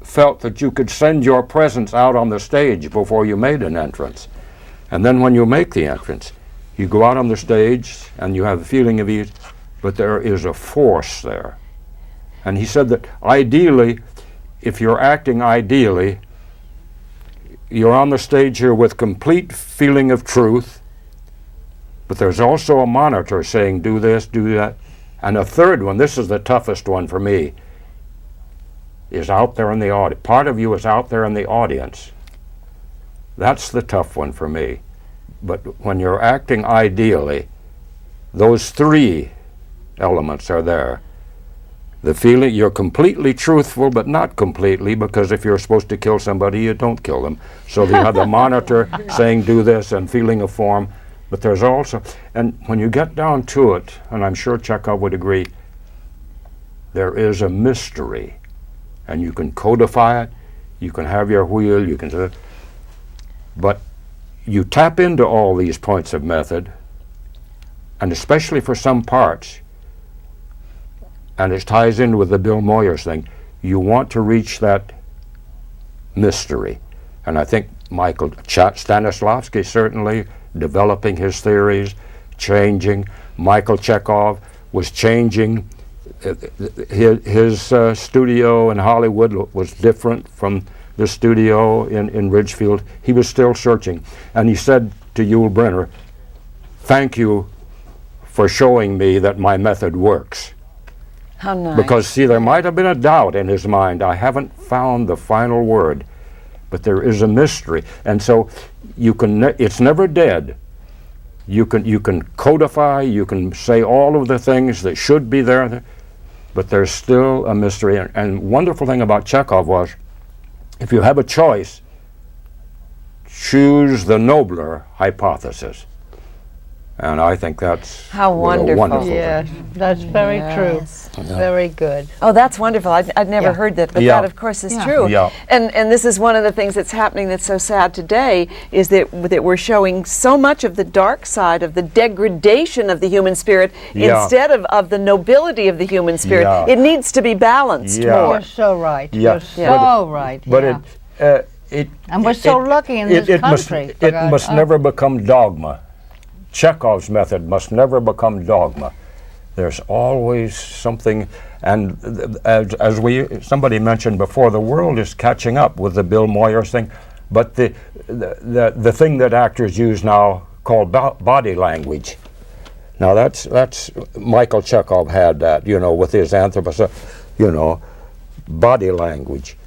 felt that you could send your presence out on the stage before you made an entrance. And then when you make the entrance, you go out on the stage and you have a feeling of ease, but there is a force there. And he said that ideally, if you're acting ideally, you're on the stage here with complete feeling of truth, but there's also a monitor saying, do this, do that. And a third one, this is the toughest one for me. is out there in the audience. Part of you is out there in the audience. That's the tough one for me. But when you're acting ideally, those three elements are there. The feeling you're completely truthful, but not completely, because if you're supposed to kill somebody, you don't kill them. So you have the monitor saying do this and feeling a form. But there's also, and when you get down to it, and I'm sure Chekhov would agree, there is a mystery. And you can codify it, you can have your wheel, you can do it. But you tap into all these points of method, and especially for some parts, and it ties in with the Bill Moyers thing, you want to reach that mystery. And I think Michael Stanislavski certainly developing his theories, changing. Michael Chekhov was changing. His studio in Hollywood was different from the studio in Ridgefield. He was still searching. And he said to Yul Brynner, "Thank you for showing me that my method works." How nice. Because, see, there might have been a doubt in his mind. I haven't found the final word, but there is a mystery. And so you can, it's never dead. You can codify, you can say all of the things that should be there, but there's still a mystery. And wonderful thing about Chekhov was, if you have a choice, choose the nobler hypothesis. And I think that's how wonderful. Wonderful Yes, that's very true. Very good. Oh, that's wonderful. I'd never heard that, but that, of course, is true. Yeah. And this is one of the things that's happening that's so sad today, is that we're showing so much of the dark side, of the degradation of the human spirit, instead of the nobility of the human spirit. Yeah. It needs to be balanced more. You're so right. Yeah. You're so right. But and we're so lucky in this country. It must never become dogma. Chekhov's method must never become dogma. There's always something, and as somebody mentioned before, the world is catching up with the Bill Moyers thing, but the thing that actors use now called body language. Now that's Michael Chekhov had that, with his body language.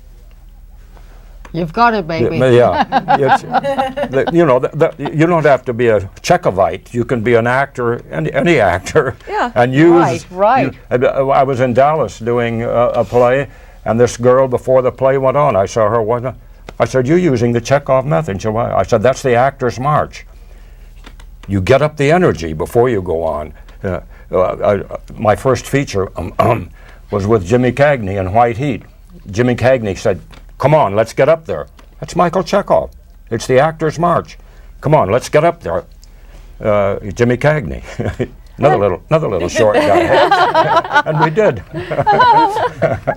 You've got it, baby. Yeah, you don't have to be a Chekhovite. You can be an actor, any actor, and use. Right. I was in Dallas doing a play, and this girl before the play went on, I saw her. I said, "You're using the Chekhov method." I said, "That's the actor's march. You get up the energy before you go on." My first feature was with Jimmy Cagney in White Heat. Jimmy Cagney said, "Come on, let's get up there." That's Michael Chekhov. It's the actor's march. Come on, let's get up there. Jimmy Cagney, another little short guy, and we did.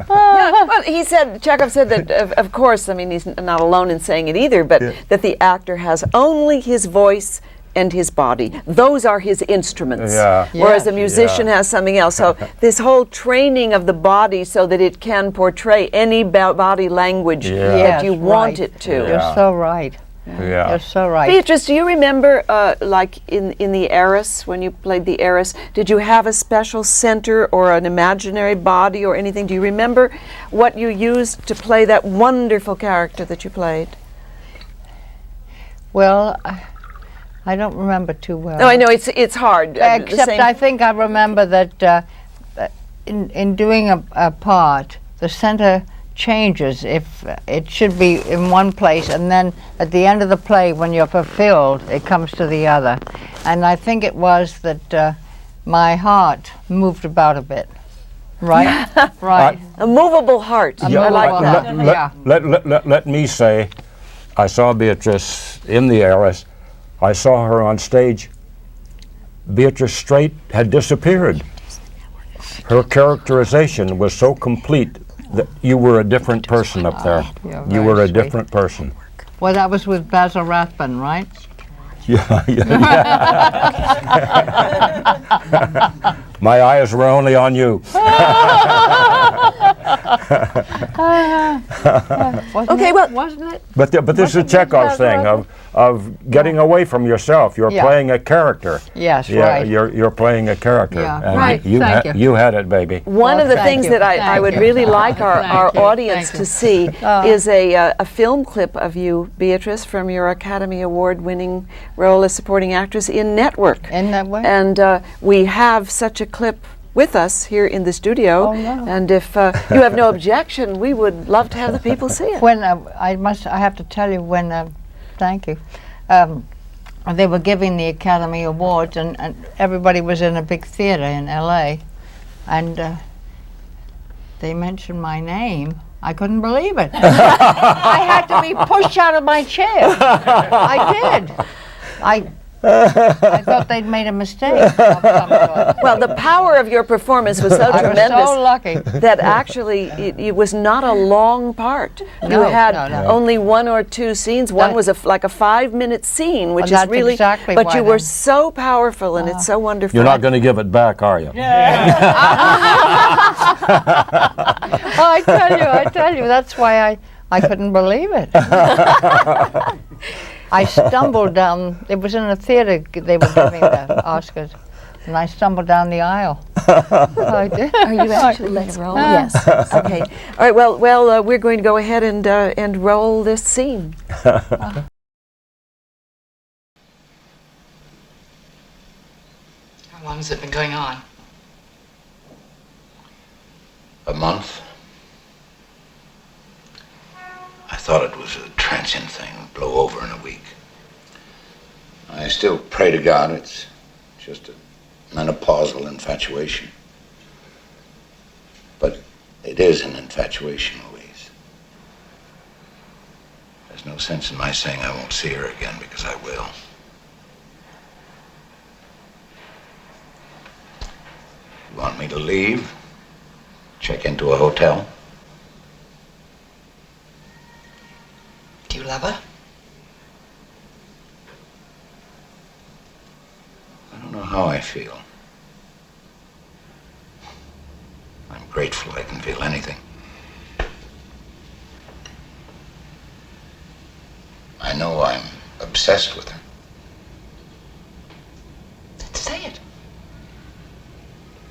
Well, Chekhov said that, of course, he's not alone in saying it either, but that the actor has only his voice and his body. Those are his instruments. Whereas a musician has something else. So this whole training of the body so that it can portray any body language that you want it to. You're so right. Yeah. You're so right. Beatrice, do you remember, like in the Heiress, when you played the Heiress, did you have a special center or an imaginary body or anything? Do you remember what you used to play that wonderful character that you played? Well, I don't remember too well. No, I know it's hard. Except I think I remember that in doing a part, the center changes. If it should be in one place, and then at the end of the play, when you're fulfilled, it comes to the other. And I think it was that my heart moved about a bit. Right? Right. A movable heart. I like that. Let me say, I saw Beatrice in the Heiress. I saw her on stage. Beatrice Straight had disappeared. Her characterization was so complete that you were a different person up there. You were a different person. Well, that was with Basil Rathbun, right? Yeah. My eyes were only on you. Okay, well, wasn't it? But this is Chekhov's thing of getting away from yourself. You're Yeah. playing a character. Yes, Yeah, right. you're playing a character. Yeah. And Right. Thank you. You had it, baby. one of the thank things you. that I Thank would you. really like our Thank you. audience Thank to see Uh, is a film clip of you, Beatrice, from your Academy Award-winning role as supporting actress in Network. In that way? And we have such a clip with us here in the studio. Oh, no. And if you have no objection, we would love to have the people see it. When I have to tell you when. Thank you. They were giving the Academy Awards, and everybody was in a big theater in L.A. And they mentioned my name. I couldn't believe it. I had to be pushed out of my chair. I did. I thought they'd made a mistake of some sort. Well, the power of your performance was so I was tremendous so lucky. that actually it was not a long part. You No, had no. only 1 or 2 scenes. One That- was like a 5-minute scene, which is That's really. exactly but why you were then. so powerful, and it's so wonderful. You're not going to give it back, are you? I tell you, that's why I couldn't believe it. I stumbled down, it was in a theater, they were giving the Oscars, and I stumbled down the aisle. I did. Are you actually going to roll? Yes. Okay. All right. Well. We're going to go ahead and roll this scene. How long has it been going on? A month. I thought it was a transient thing, would blow over in a week. I still pray to God it's just a menopausal infatuation. But it is an infatuation, Louise. There's no sense in my saying I won't see her again, because I will. You want me to leave? Check into a hotel? Do you love her? I don't know how I feel. I'm grateful I can feel anything. I know I'm obsessed with her. Then say it.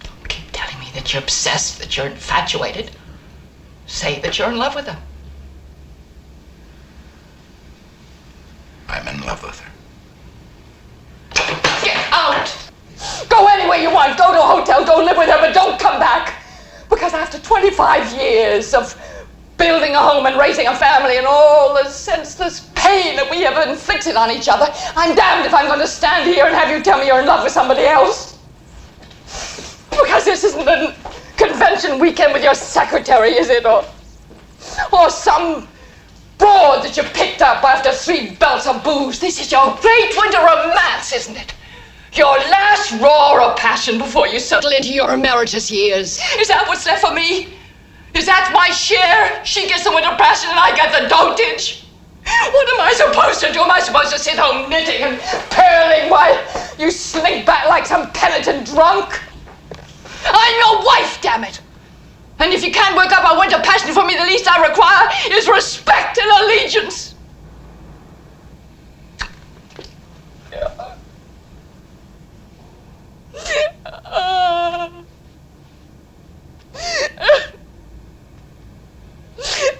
Don't keep telling me that you're obsessed, that you're infatuated. Say that you're in love with her. I'm in love with her. Get out! Go anywhere you want. Go to a hotel. Go live with her, but don't come back. Because after 25 years of building a home and raising a family and all the senseless pain that we have inflicted on each other, I'm damned if I'm going to stand here and have you tell me you're in love with somebody else. Because this isn't a convention weekend with your secretary, is it? Or some broad that you picked up after 3 belts of booze. This is your great winter romance, isn't it? Your last roar of passion before you settle into your emeritus years. Is that what's left for me? Is that my share? She gets the winter passion and I get the dotage? What am I supposed to do? Am I supposed to sit home knitting and purling while you slink back like some penitent drunk? I'm your wife, damn it! And if you can't work up a winter passion for me, the least I require is respect and allegiance.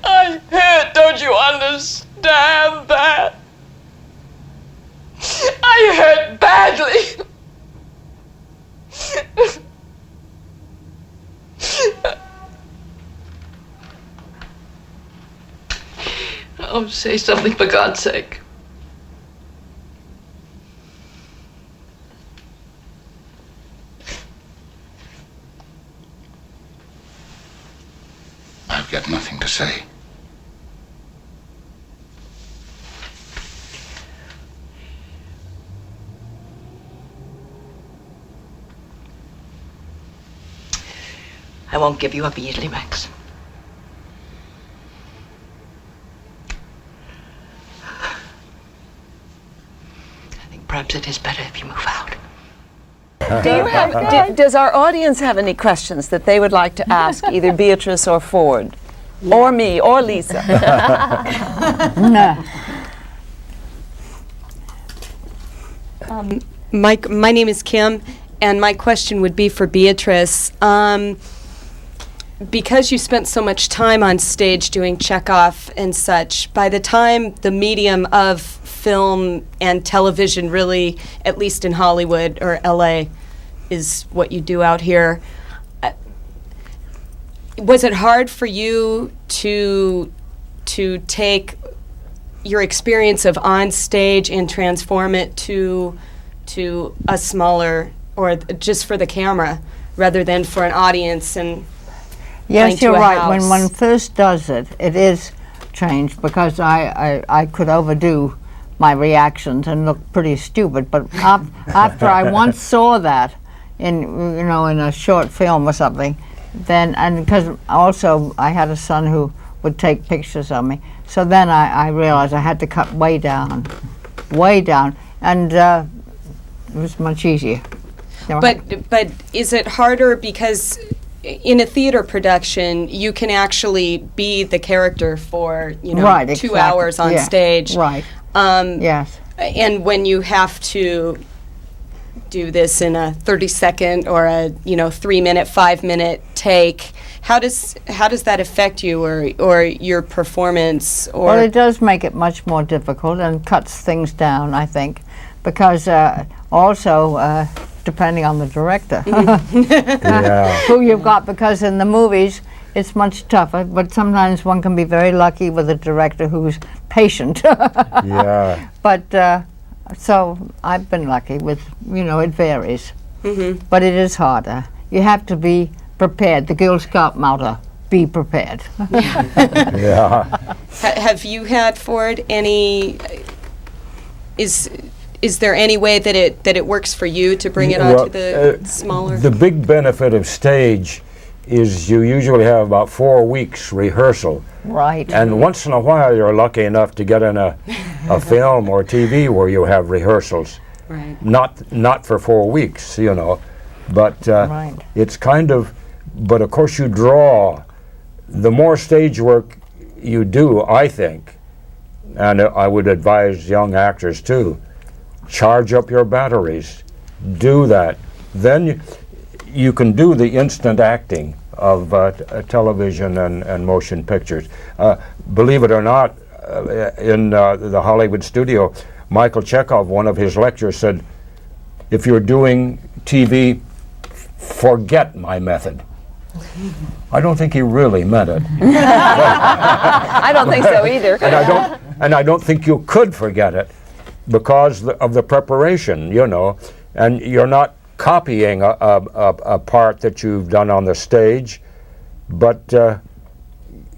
I hurt, don't you understand that? I hurt badly. Oh, say something for God's sake. I've got nothing to say. I won't give you up easily, Max. I think perhaps it is better if you move out. Do you have? Does our audience have any questions that they would like to ask either Beatrice or Ford, or me, or Lisa? No. My name is Kim, and my question would be for Beatrice. Because you spent so much time on stage doing Chekhov and such, by the time the medium of film and television really, at least in Hollywood or LA, is what you do out here, was it hard for you to take your experience of on stage and transform it to a smaller, or just for the camera rather than for an audience? And Yes, you're to a right. house. When one first does it, it is changed because I could overdo my reactions and look pretty stupid. But after I once saw that in in a short film or something, then, and because also I had a son who would take pictures of me, so then I realized I had to cut way down, and it was much easier. You know? But is it harder because in a theater production you can actually be the character for Right, 2 exactly. hours on Yeah, stage, right. Yes. and when you have to do this in a 30-second or a 3-minute, 5-minute take, how does that affect you or your performance? Or Well, it does make it much more difficult and cuts things down, I think, because also depending on the director Yeah. who you've got, because in the movies it's much tougher, but sometimes one can be very lucky with a director who's patient. Yeah. But so I've been lucky with, it varies. But it is harder. You have to be prepared. The Girl Scout motto, be prepared. Yeah. have you had, Ford, any? Is there any way that it works for you to bring it onto the smaller? The big benefit of stage is you usually have about 4 weeks rehearsal. Right. And once in a while you're lucky enough to get in a film or TV where you have rehearsals. Right. Not for 4 weeks, but Right. it's kind of, but of course you draw, the more stage work you do, I think, and I would advise young actors too, charge up your batteries, do that. Then you can do the instant acting of television and motion pictures. Believe it or not, in the Hollywood studio, Michael Chekhov, one of his lectures, said, if you're doing TV, forget my method. I don't think he really meant it. I don't think so either. And I don't think you could forget it because of the preparation, and you're not copying a part that you've done on the stage, but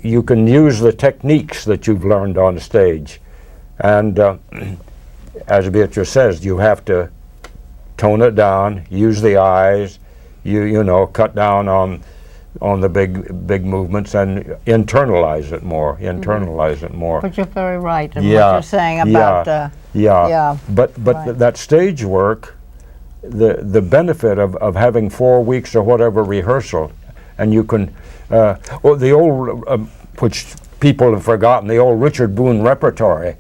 you can use the techniques that you've learned on stage. And as Beatrice says, you have to tone it down, use the eyes, cut down on the big movements and internalize it more. But you're very right in what Yeah, you're saying about yeah. But Right. that stage work, the benefit of having 4 weeks or whatever rehearsal, and you can, the old, which people have forgotten, the old Richard Boone repertory.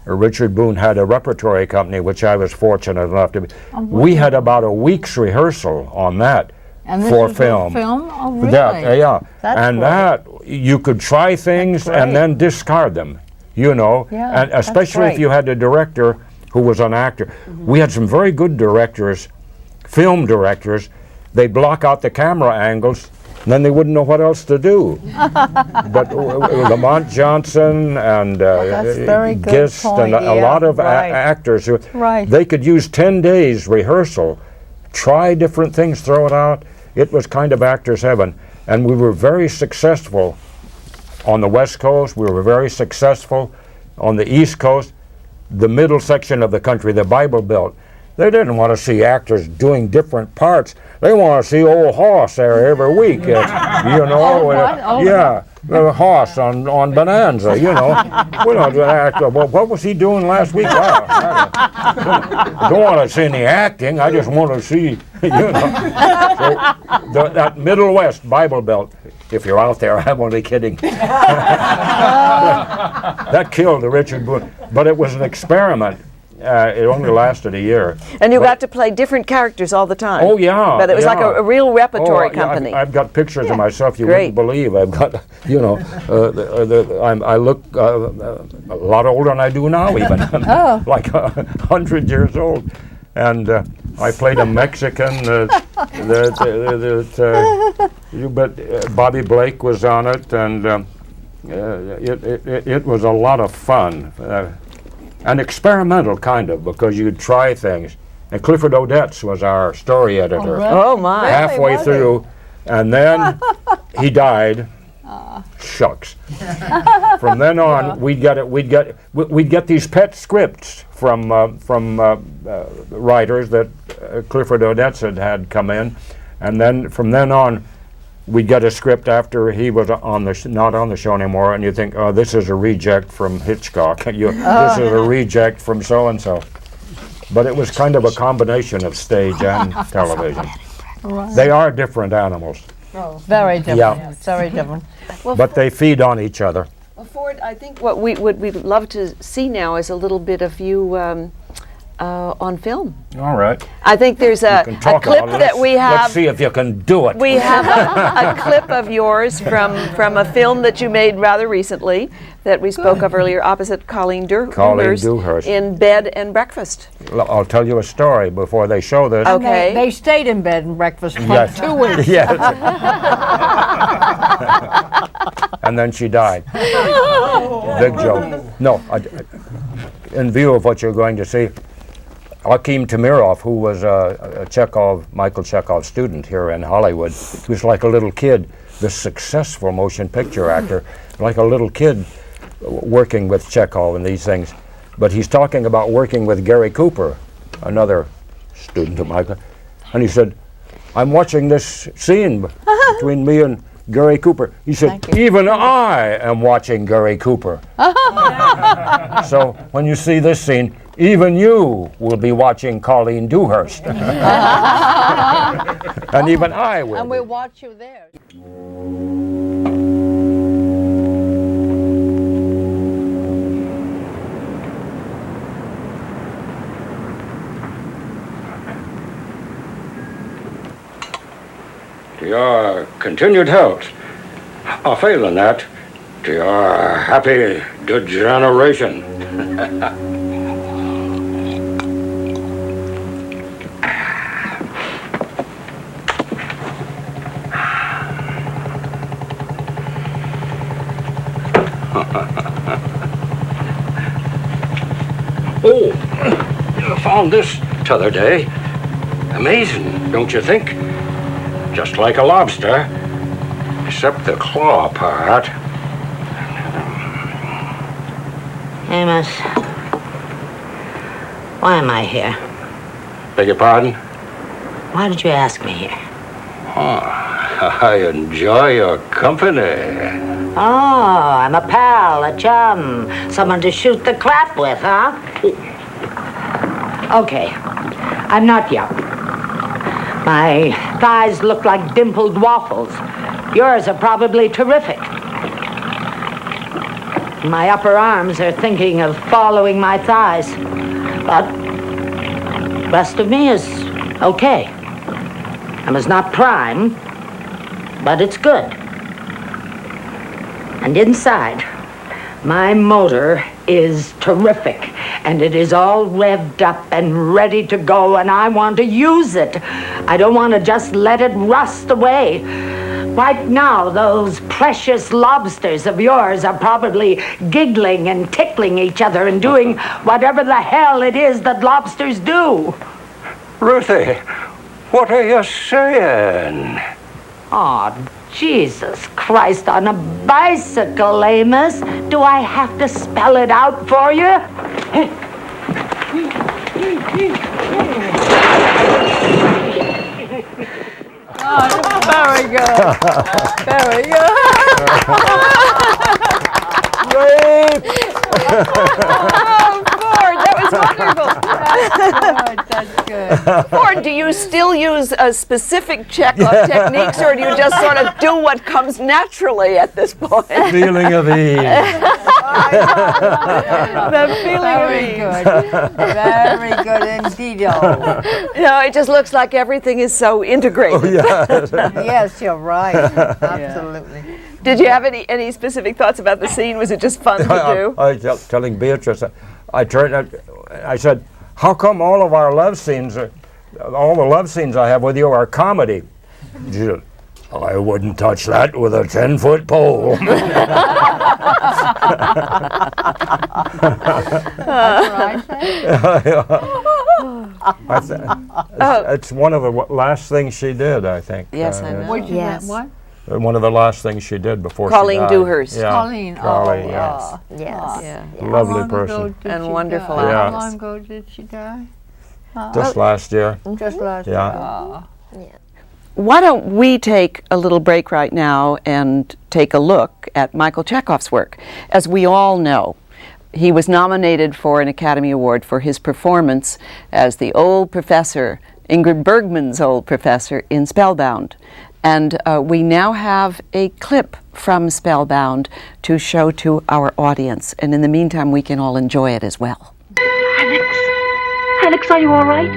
Richard Boone had a repertory company, which I was fortunate enough to be. We had about a week's rehearsal on that. And this for was film. film? Oh, really? Yeah. That's And great. that, you could try things That's and great. then discard them, Yeah, and that's especially if great. you had a director who was an actor. We had some very good directors, film directors. They'd block out the camera angles, and then they wouldn't know what else to do. But Lamont Johnson and that's very good Gist point, and a yeah, lot of right. actors, who Right. they could use 10 days rehearsal, try different things, throw it out. It was kind of actor's heaven. And we were very successful on the West Coast. We were very successful on the East Coast. The middle section of the country, the Bible Belt, they didn't want to see actors doing different parts. They want to see old Hoss there every week. what? Oh, yeah, the Hoss on Bonanza, We don't act, well, what was he doing last week? I don't want to see any acting. I just want to see You know? So that Middle West Bible Belt, if you're out there, I'm only kidding. That killed the Richard Boone. But it was an experiment. It only lasted a year. And you got to play different characters all the time. Oh, yeah. But it was like yeah. a real repertory yeah, company. I've got pictures of myself you Great. wouldn't believe. I've got, you know, I look a lot older than I do now, even. Like 100 years old. And I played a Mexican. But Bobby Blake was on it, and it was a lot of fun. An experimental kind of, because you'd try things. And Clifford Odets was our story editor. Oh, my. Halfway through, and then he died. Shucks. From then on, we'd get these pet scripts from writers that Clifford Odets had come in, and then from then on, we'd get a script after he was not on the show anymore, and you think, oh, this is a reject from Hitchcock. This is a reject from so and so. But it was kind of a combination of stage and television. They are different animals. Very different. Yeah. Very different. But they feed on each other. Well, Ford, I think what we'd love to see now is a little bit of you on film. All right. I think there's a Talk clip about it. that we have. Let's see if you can do it. We have a clip of yours from a film that you made rather recently that we spoke of earlier, opposite Colleen Dewhurst in Bed and Breakfast. I'll tell you a story before they show this. Okay. They stayed in bed and breakfast for Yes. 2 weeks. Yes. And then she died. Big joke. No, in view of what you're going to see, Akim Tamirov, who was a Michael Chekhov student here in Hollywood, he was like a little kid, this successful motion picture actor, like a little kid working with Chekhov and these things. But he's talking about working with Gary Cooper, another student of Michael, and he said, I'm watching this scene between me and Gary Cooper. He said, even I am watching Gary Cooper. So when you see this scene, even you will be watching Colleen Dewhurst. And even I will. And we'll watch you there. To your continued health, or failing that, to your happy degeneration. Oh, I found this t'other day. Amazing, don't you think? Just like a lobster, except the claw part. Amos, why am I here? Beg your pardon? Why did you ask me here? Oh, I enjoy your company. Oh, I'm a pal, a chum, someone to shoot the crap with, huh? Okay, I'm not young. My thighs look like dimpled waffles. Yours are probably terrific. My upper arms are thinking of following my thighs. But the rest of me is okay. I was not prime, but it's good. And inside, my motor is terrific. And it is all revved up and ready to go, and I want to use it. I don't want to just let it rust away. Right now, those precious lobsters of yours are probably giggling and tickling each other and doing whatever the hell it is that lobsters do. Ruthie, what are you saying? Oh, Jesus Christ, on a bicycle, Amos. Do I have to spell it out for you? Oh, very good. Very good. Oh, Ford, that was wonderful. That's good. Or do you still use specific Chekhov techniques, or do you just sort of do what comes naturally at this point? Feeling of ease. The feeling of Very ease. good. Very good indeed. You know, it just looks like everything is so integrated. Yes, you're right. Absolutely. Did you have any specific thoughts about the scene? Was it just fun to do? I was telling Beatrice, I said, how come all of our love scenes, all the love scenes I have with you are comedy? She said, I wouldn't touch that with a 10-foot pole. It's one of the last things she did, I think. Yes, I know. Yes. What? One of the last things she did before Colleen she died. Dewhurst. Yeah. Colleen. Colleen, Oh, yes. Yes. Yeah. Lovely person. And wonderful How actress. long ago did she die? Just last year. Just last Yeah. year. Why don't we take a little break right now and take a look at Michael Chekhov's work? As we all know, he was nominated for an Academy Award for his performance as the old professor, Ingrid Bergman's old professor in Spellbound. And we now have a clip from Spellbound to show to our audience. And in the meantime, we can all enjoy it as well. Alex, are you all right?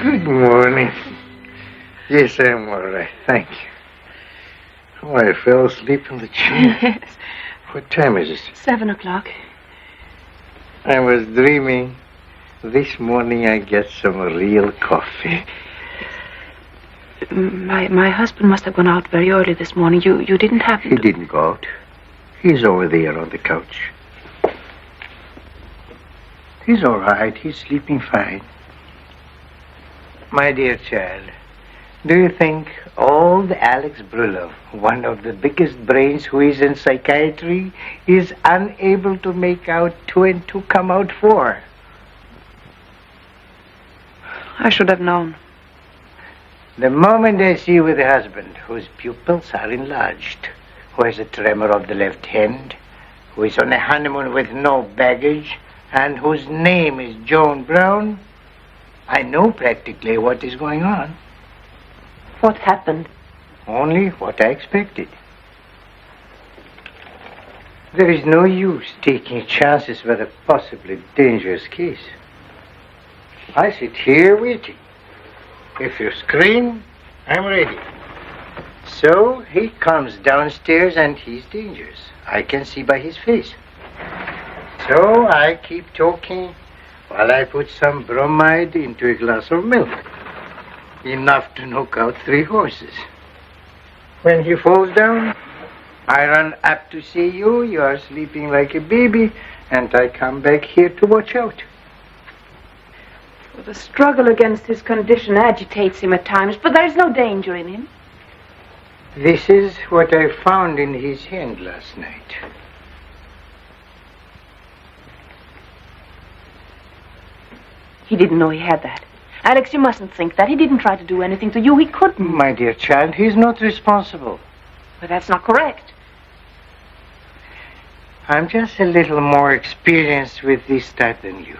Good morning. Yes, I'm all right, thank you. Oh, I fell asleep in the chair. Yes. What time is it? 7 o'clock. I was dreaming. This morning I get some real coffee. My husband must have gone out very early this morning. You didn't happen He to... didn't go out. He's over there on the couch. He's all right. He's sleeping fine. My dear child, do you think old Alex Brulov, one of the biggest brains who is in psychiatry, is unable to make out 2 and 2 come out 4? I should have known. The moment I see you with a husband whose pupils are enlarged, who has a tremor of the left hand, who is on a honeymoon with no baggage, and whose name is Joan Brown, I know practically what is going on. What happened? Only what I expected. There is no use taking chances with a possibly dangerous case. I sit here waiting. If you scream, I'm ready. So he comes downstairs and he's dangerous. I can see by his face. So I keep talking while I put some bromide into a glass of milk. Enough to knock out 3 horses. When he falls down, I run up to see you. You are sleeping like a baby, and I come back here to watch out. The struggle against his condition agitates him at times, but there is no danger in him. This is what I found in his hand last night. He didn't know he had that. Alex, you mustn't think that. He didn't try to do anything to you. He couldn't. My dear child, he's not responsible. But that's not correct. I'm just a little more experienced with this type than you.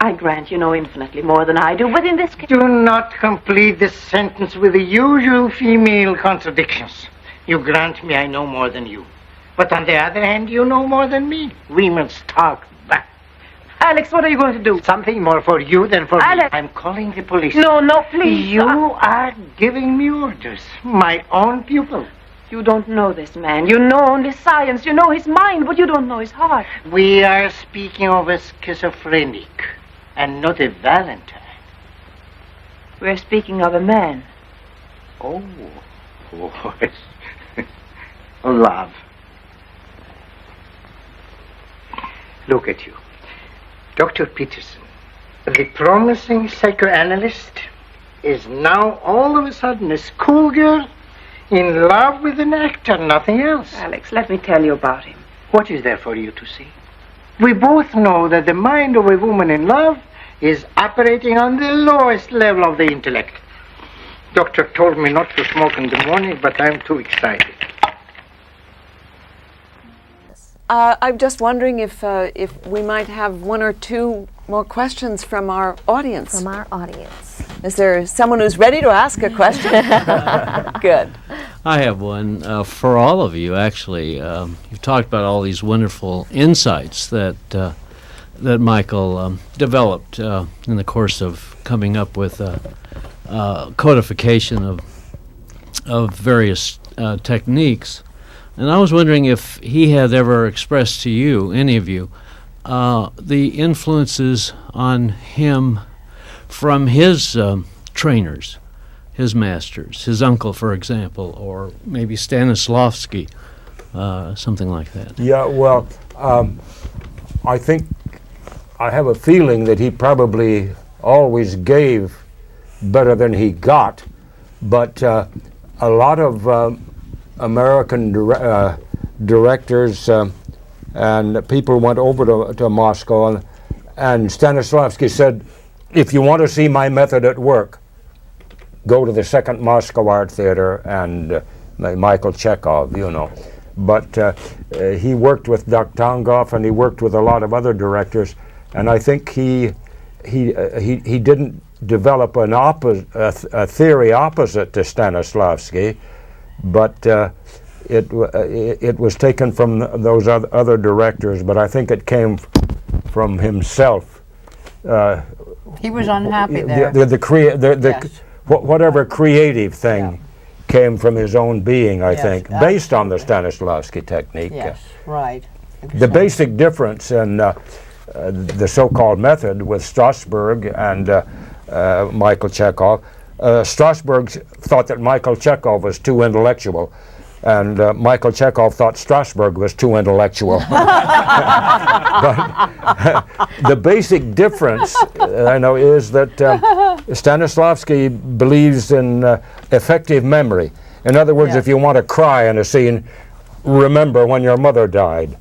I grant you know infinitely more than I do, but in this case... Do not complete this sentence with the usual female contradictions. You grant me I know more than you. But on the other hand, you know more than me. We must talk back. Alex, what are you going to do? Something more for you than for Alex. me. I'm calling the police. No, please. You are giving me orders. My own pupil. You don't know this man. You know only science. You know his mind, but you don't know his heart. We are speaking of a schizophrenic and not a Valentine. We're speaking of a man. Oh, love. Look at you. Dr. Peterson, the promising psychoanalyst, is now all of a sudden a schoolgirl in love with an actor, nothing else. Alex, let me tell you about him. What is there for you to see? We both know that the mind of a woman in love is operating on the lowest level of the intellect. Doctor told me not to smoke in the morning, but I'm too excited. I'm just wondering if we might have 1 or 2 more questions from our audience? From our audience. Is there someone who's ready to ask a question? Good. I have one for all of you, actually. You've talked about all these wonderful insights that Michael developed in the course of coming up with codification of various techniques. And I was wondering if he had ever expressed to you, any of you, the influences on him from his trainers, his masters, his uncle, for example, or maybe Stanislavski, something like that. Yeah, well, I think I have a feeling that he probably always gave better than he got, but a lot of American directors and people went over to Moscow, and Stanislavski said, if you want to see my method at work, go to the Second Moscow Art Theater and Michael Chekhov, you know. But he worked with Dakhtangov, and he worked with a lot of other directors, and I think he didn't develop a theory opposite to Stanislavski, but it was taken from those other directors, but I think it came from himself. He was unhappy there. Yes. Whatever creative thing came from his own being, I think, based on the Stanislavski technique. Yes, right. The basic difference in the so-called method with Strasberg and Michael Chekhov, Strasberg thought that Michael Chekhov was too intellectual, and Michael Chekhov thought Strasberg was too intellectual. But the basic difference, I know, is that Stanislavski believes in effective memory. In other words, if you want to cry in a scene, remember when your mother died.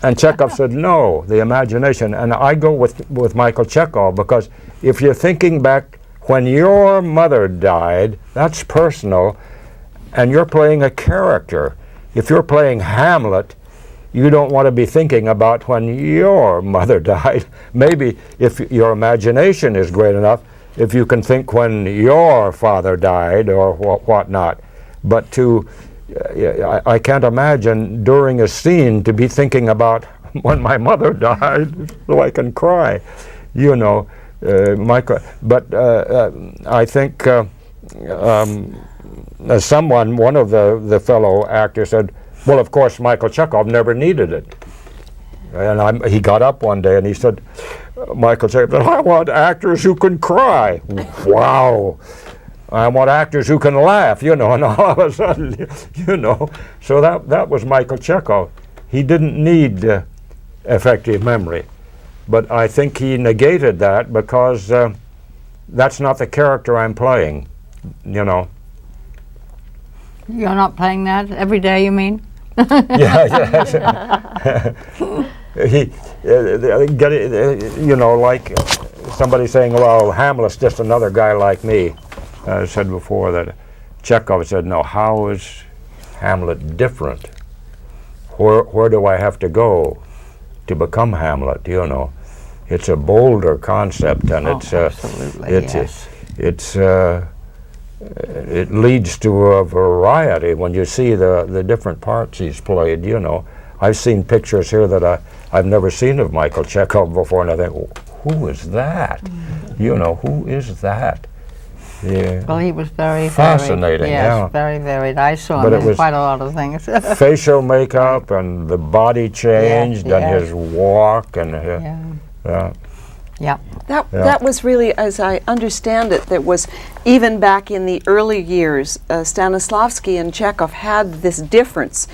And Chekhov said, no, the imagination. And I go with Michael Chekhov, because if you're thinking back when your mother died, that's personal, and you're playing a character. If you're playing Hamlet, you don't want to be thinking about when your mother died. Maybe if your imagination is great enough, if you can think when your father died or whatnot. But I can't imagine during a scene to be thinking about when my mother died so I can cry, you know. Michael, but I think one of the fellow actors said, well, of course, Michael Chekhov never needed it. And he got up one day and he said, Michael Chekhov said, I want actors who can cry. Wow. I want actors who can laugh, you know, and all of a sudden, you know. So that was Michael Chekhov. He didn't need effective memory. But I think he negated that because that's not the character I'm playing, you know. You're not playing that every day, you mean? Yes. You know, like somebody saying, well, Hamlet's just another guy like me. I said before that Chekhov said, no, how is Hamlet different? Where do I have to go to become Hamlet, you know? It's a bolder concept, and it leads to a variety when you see the different parts he's played, you know. I've seen pictures here that I've never seen of Michael Chekhov before, and I think, who is that? You know, who is that? Yeah. Well, he was very fascinating. Yes, very varied. I saw him in quite a lot of things. Facial makeup and the body changed and his walk and That was really, as I understand it, that was even back in the early years, Stanislavski and Chekhov had this difference,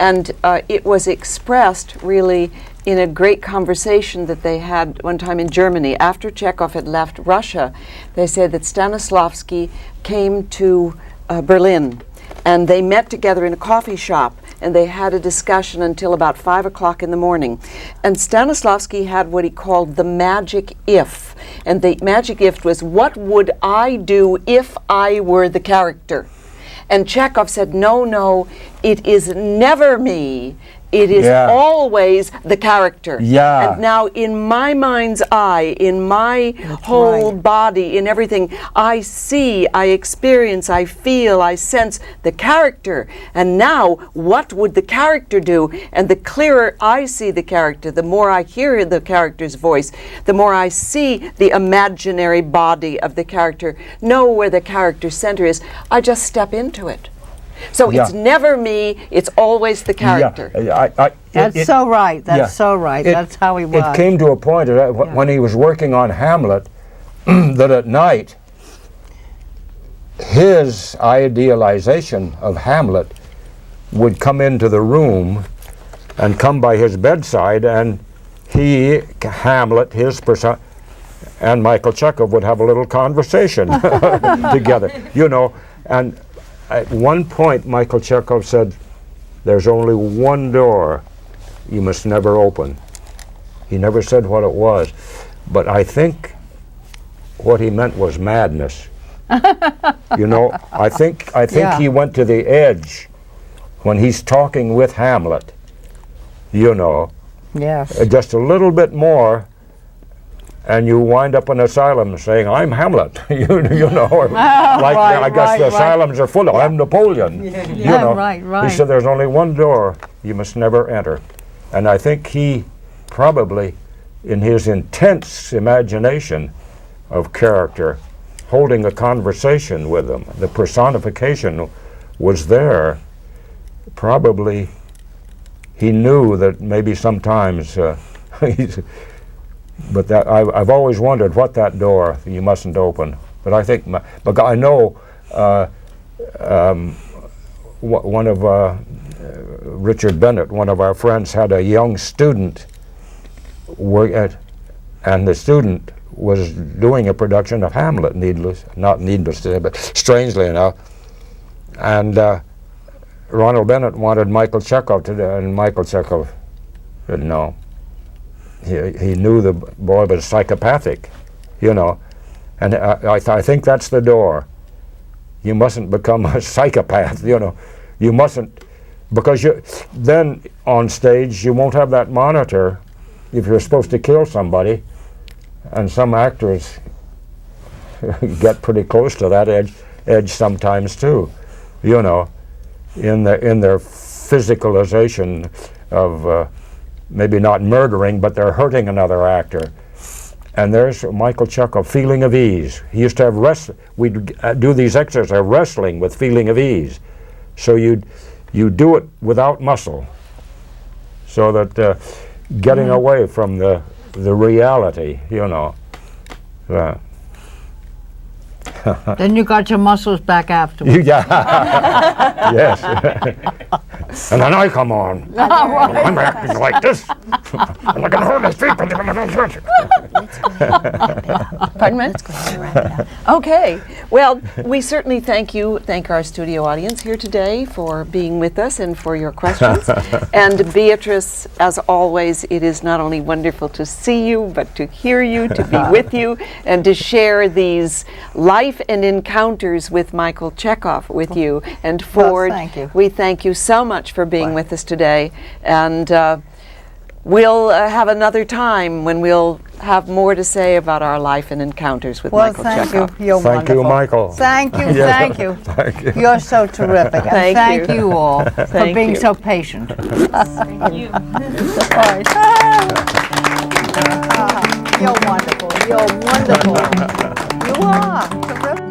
and it was expressed really in a great conversation that they had one time in Germany. After Chekhov had left Russia, they said that Stanislavski came to Berlin, and they met together in a coffee shop, and they had a discussion until about 5 o'clock in the morning. And Stanislavski had what he called the magic if. And the magic if was, what would I do if I were the character? And Chekhov said, no, it is never me. it is Yeah. always the character. Yeah. And now in my mind's eye, in my whole body, in everything, I see, I experience, I feel, I sense the character. And now, what would the character do? And the clearer I see the character, the more I hear the character's voice, the more I see the imaginary body of the character, know where the character center is, I just step into it. So Yeah. it's never me, it's always the character. Yeah, That's so right. That's yeah. so right. It- That's how he was. It came to a point when he was working on Hamlet that at night his idealization of Hamlet would come into the room and come by his bedside, and he, Hamlet, his person, and Michael Chekhov would have a little conversation together, you know. And at one point, Michael Chekhov said, "There's only one door you must never open." He never said what it was, but I think what he meant was madness. You know, I think Yeah. he went to the edge when he's talking with Hamlet, you know, Yes. just a little bit more, and you wind up in an asylum saying, "I'm Hamlet," you know, or like right, I guess right, the right. asylums are full of, "I'm Napoleon." You Yeah, know, right, right. He said, "There's only one door you must never enter," and I think he probably, in his intense imagination of character, holding a conversation with them, the personification was there. Probably he knew that maybe sometimes but that I've always wondered what that door you mustn't open. But I think, but I know one of Richard Bennett, one of our friends, had a young student work at, and the student was doing a production of Hamlet, not needless to say, but strangely enough. And Ronald Bennett wanted Michael Chekhov to do, and Michael Chekhov said no. He knew the boy was psychopathic, you know, and I think that's the door. You mustn't become a psychopath, you know. You mustn't, because then on stage you won't have that monitor if you're supposed to kill somebody, and some actors get pretty close to that edge sometimes too, you know, in their physicalization of maybe not murdering, but they're hurting another actor. And there's Michael Chekhov, feeling of ease. He used to have we'd do these exercises of wrestling with feeling of ease. So you do it without muscle, so that getting away from the reality, you know. Then you got your muscles back afterwards. Yeah. Yes. And then I come on. I'm acting like this. And I can hold his feet. Pardon me? Okay. Well, we certainly thank our studio audience here today for being with us and for your questions. And Beatrice, as always, it is not only wonderful to see you, but to hear you, to be with you, and to share these life and encounters with Michael Chekhov with you. And Ford, thank you. we thank you so much for being with us today. And we'll have another time when we'll have more to say about our life and encounters with Michael Chekhov. Thank you. You're Thank you, wonderful. Michael. Thank you, Yes. thank you. Thank you. You're so terrific. And Thank you. you all for Thank being you. so patient. Thank you. All right. You're wonderful. You're wonderful. You are terrific.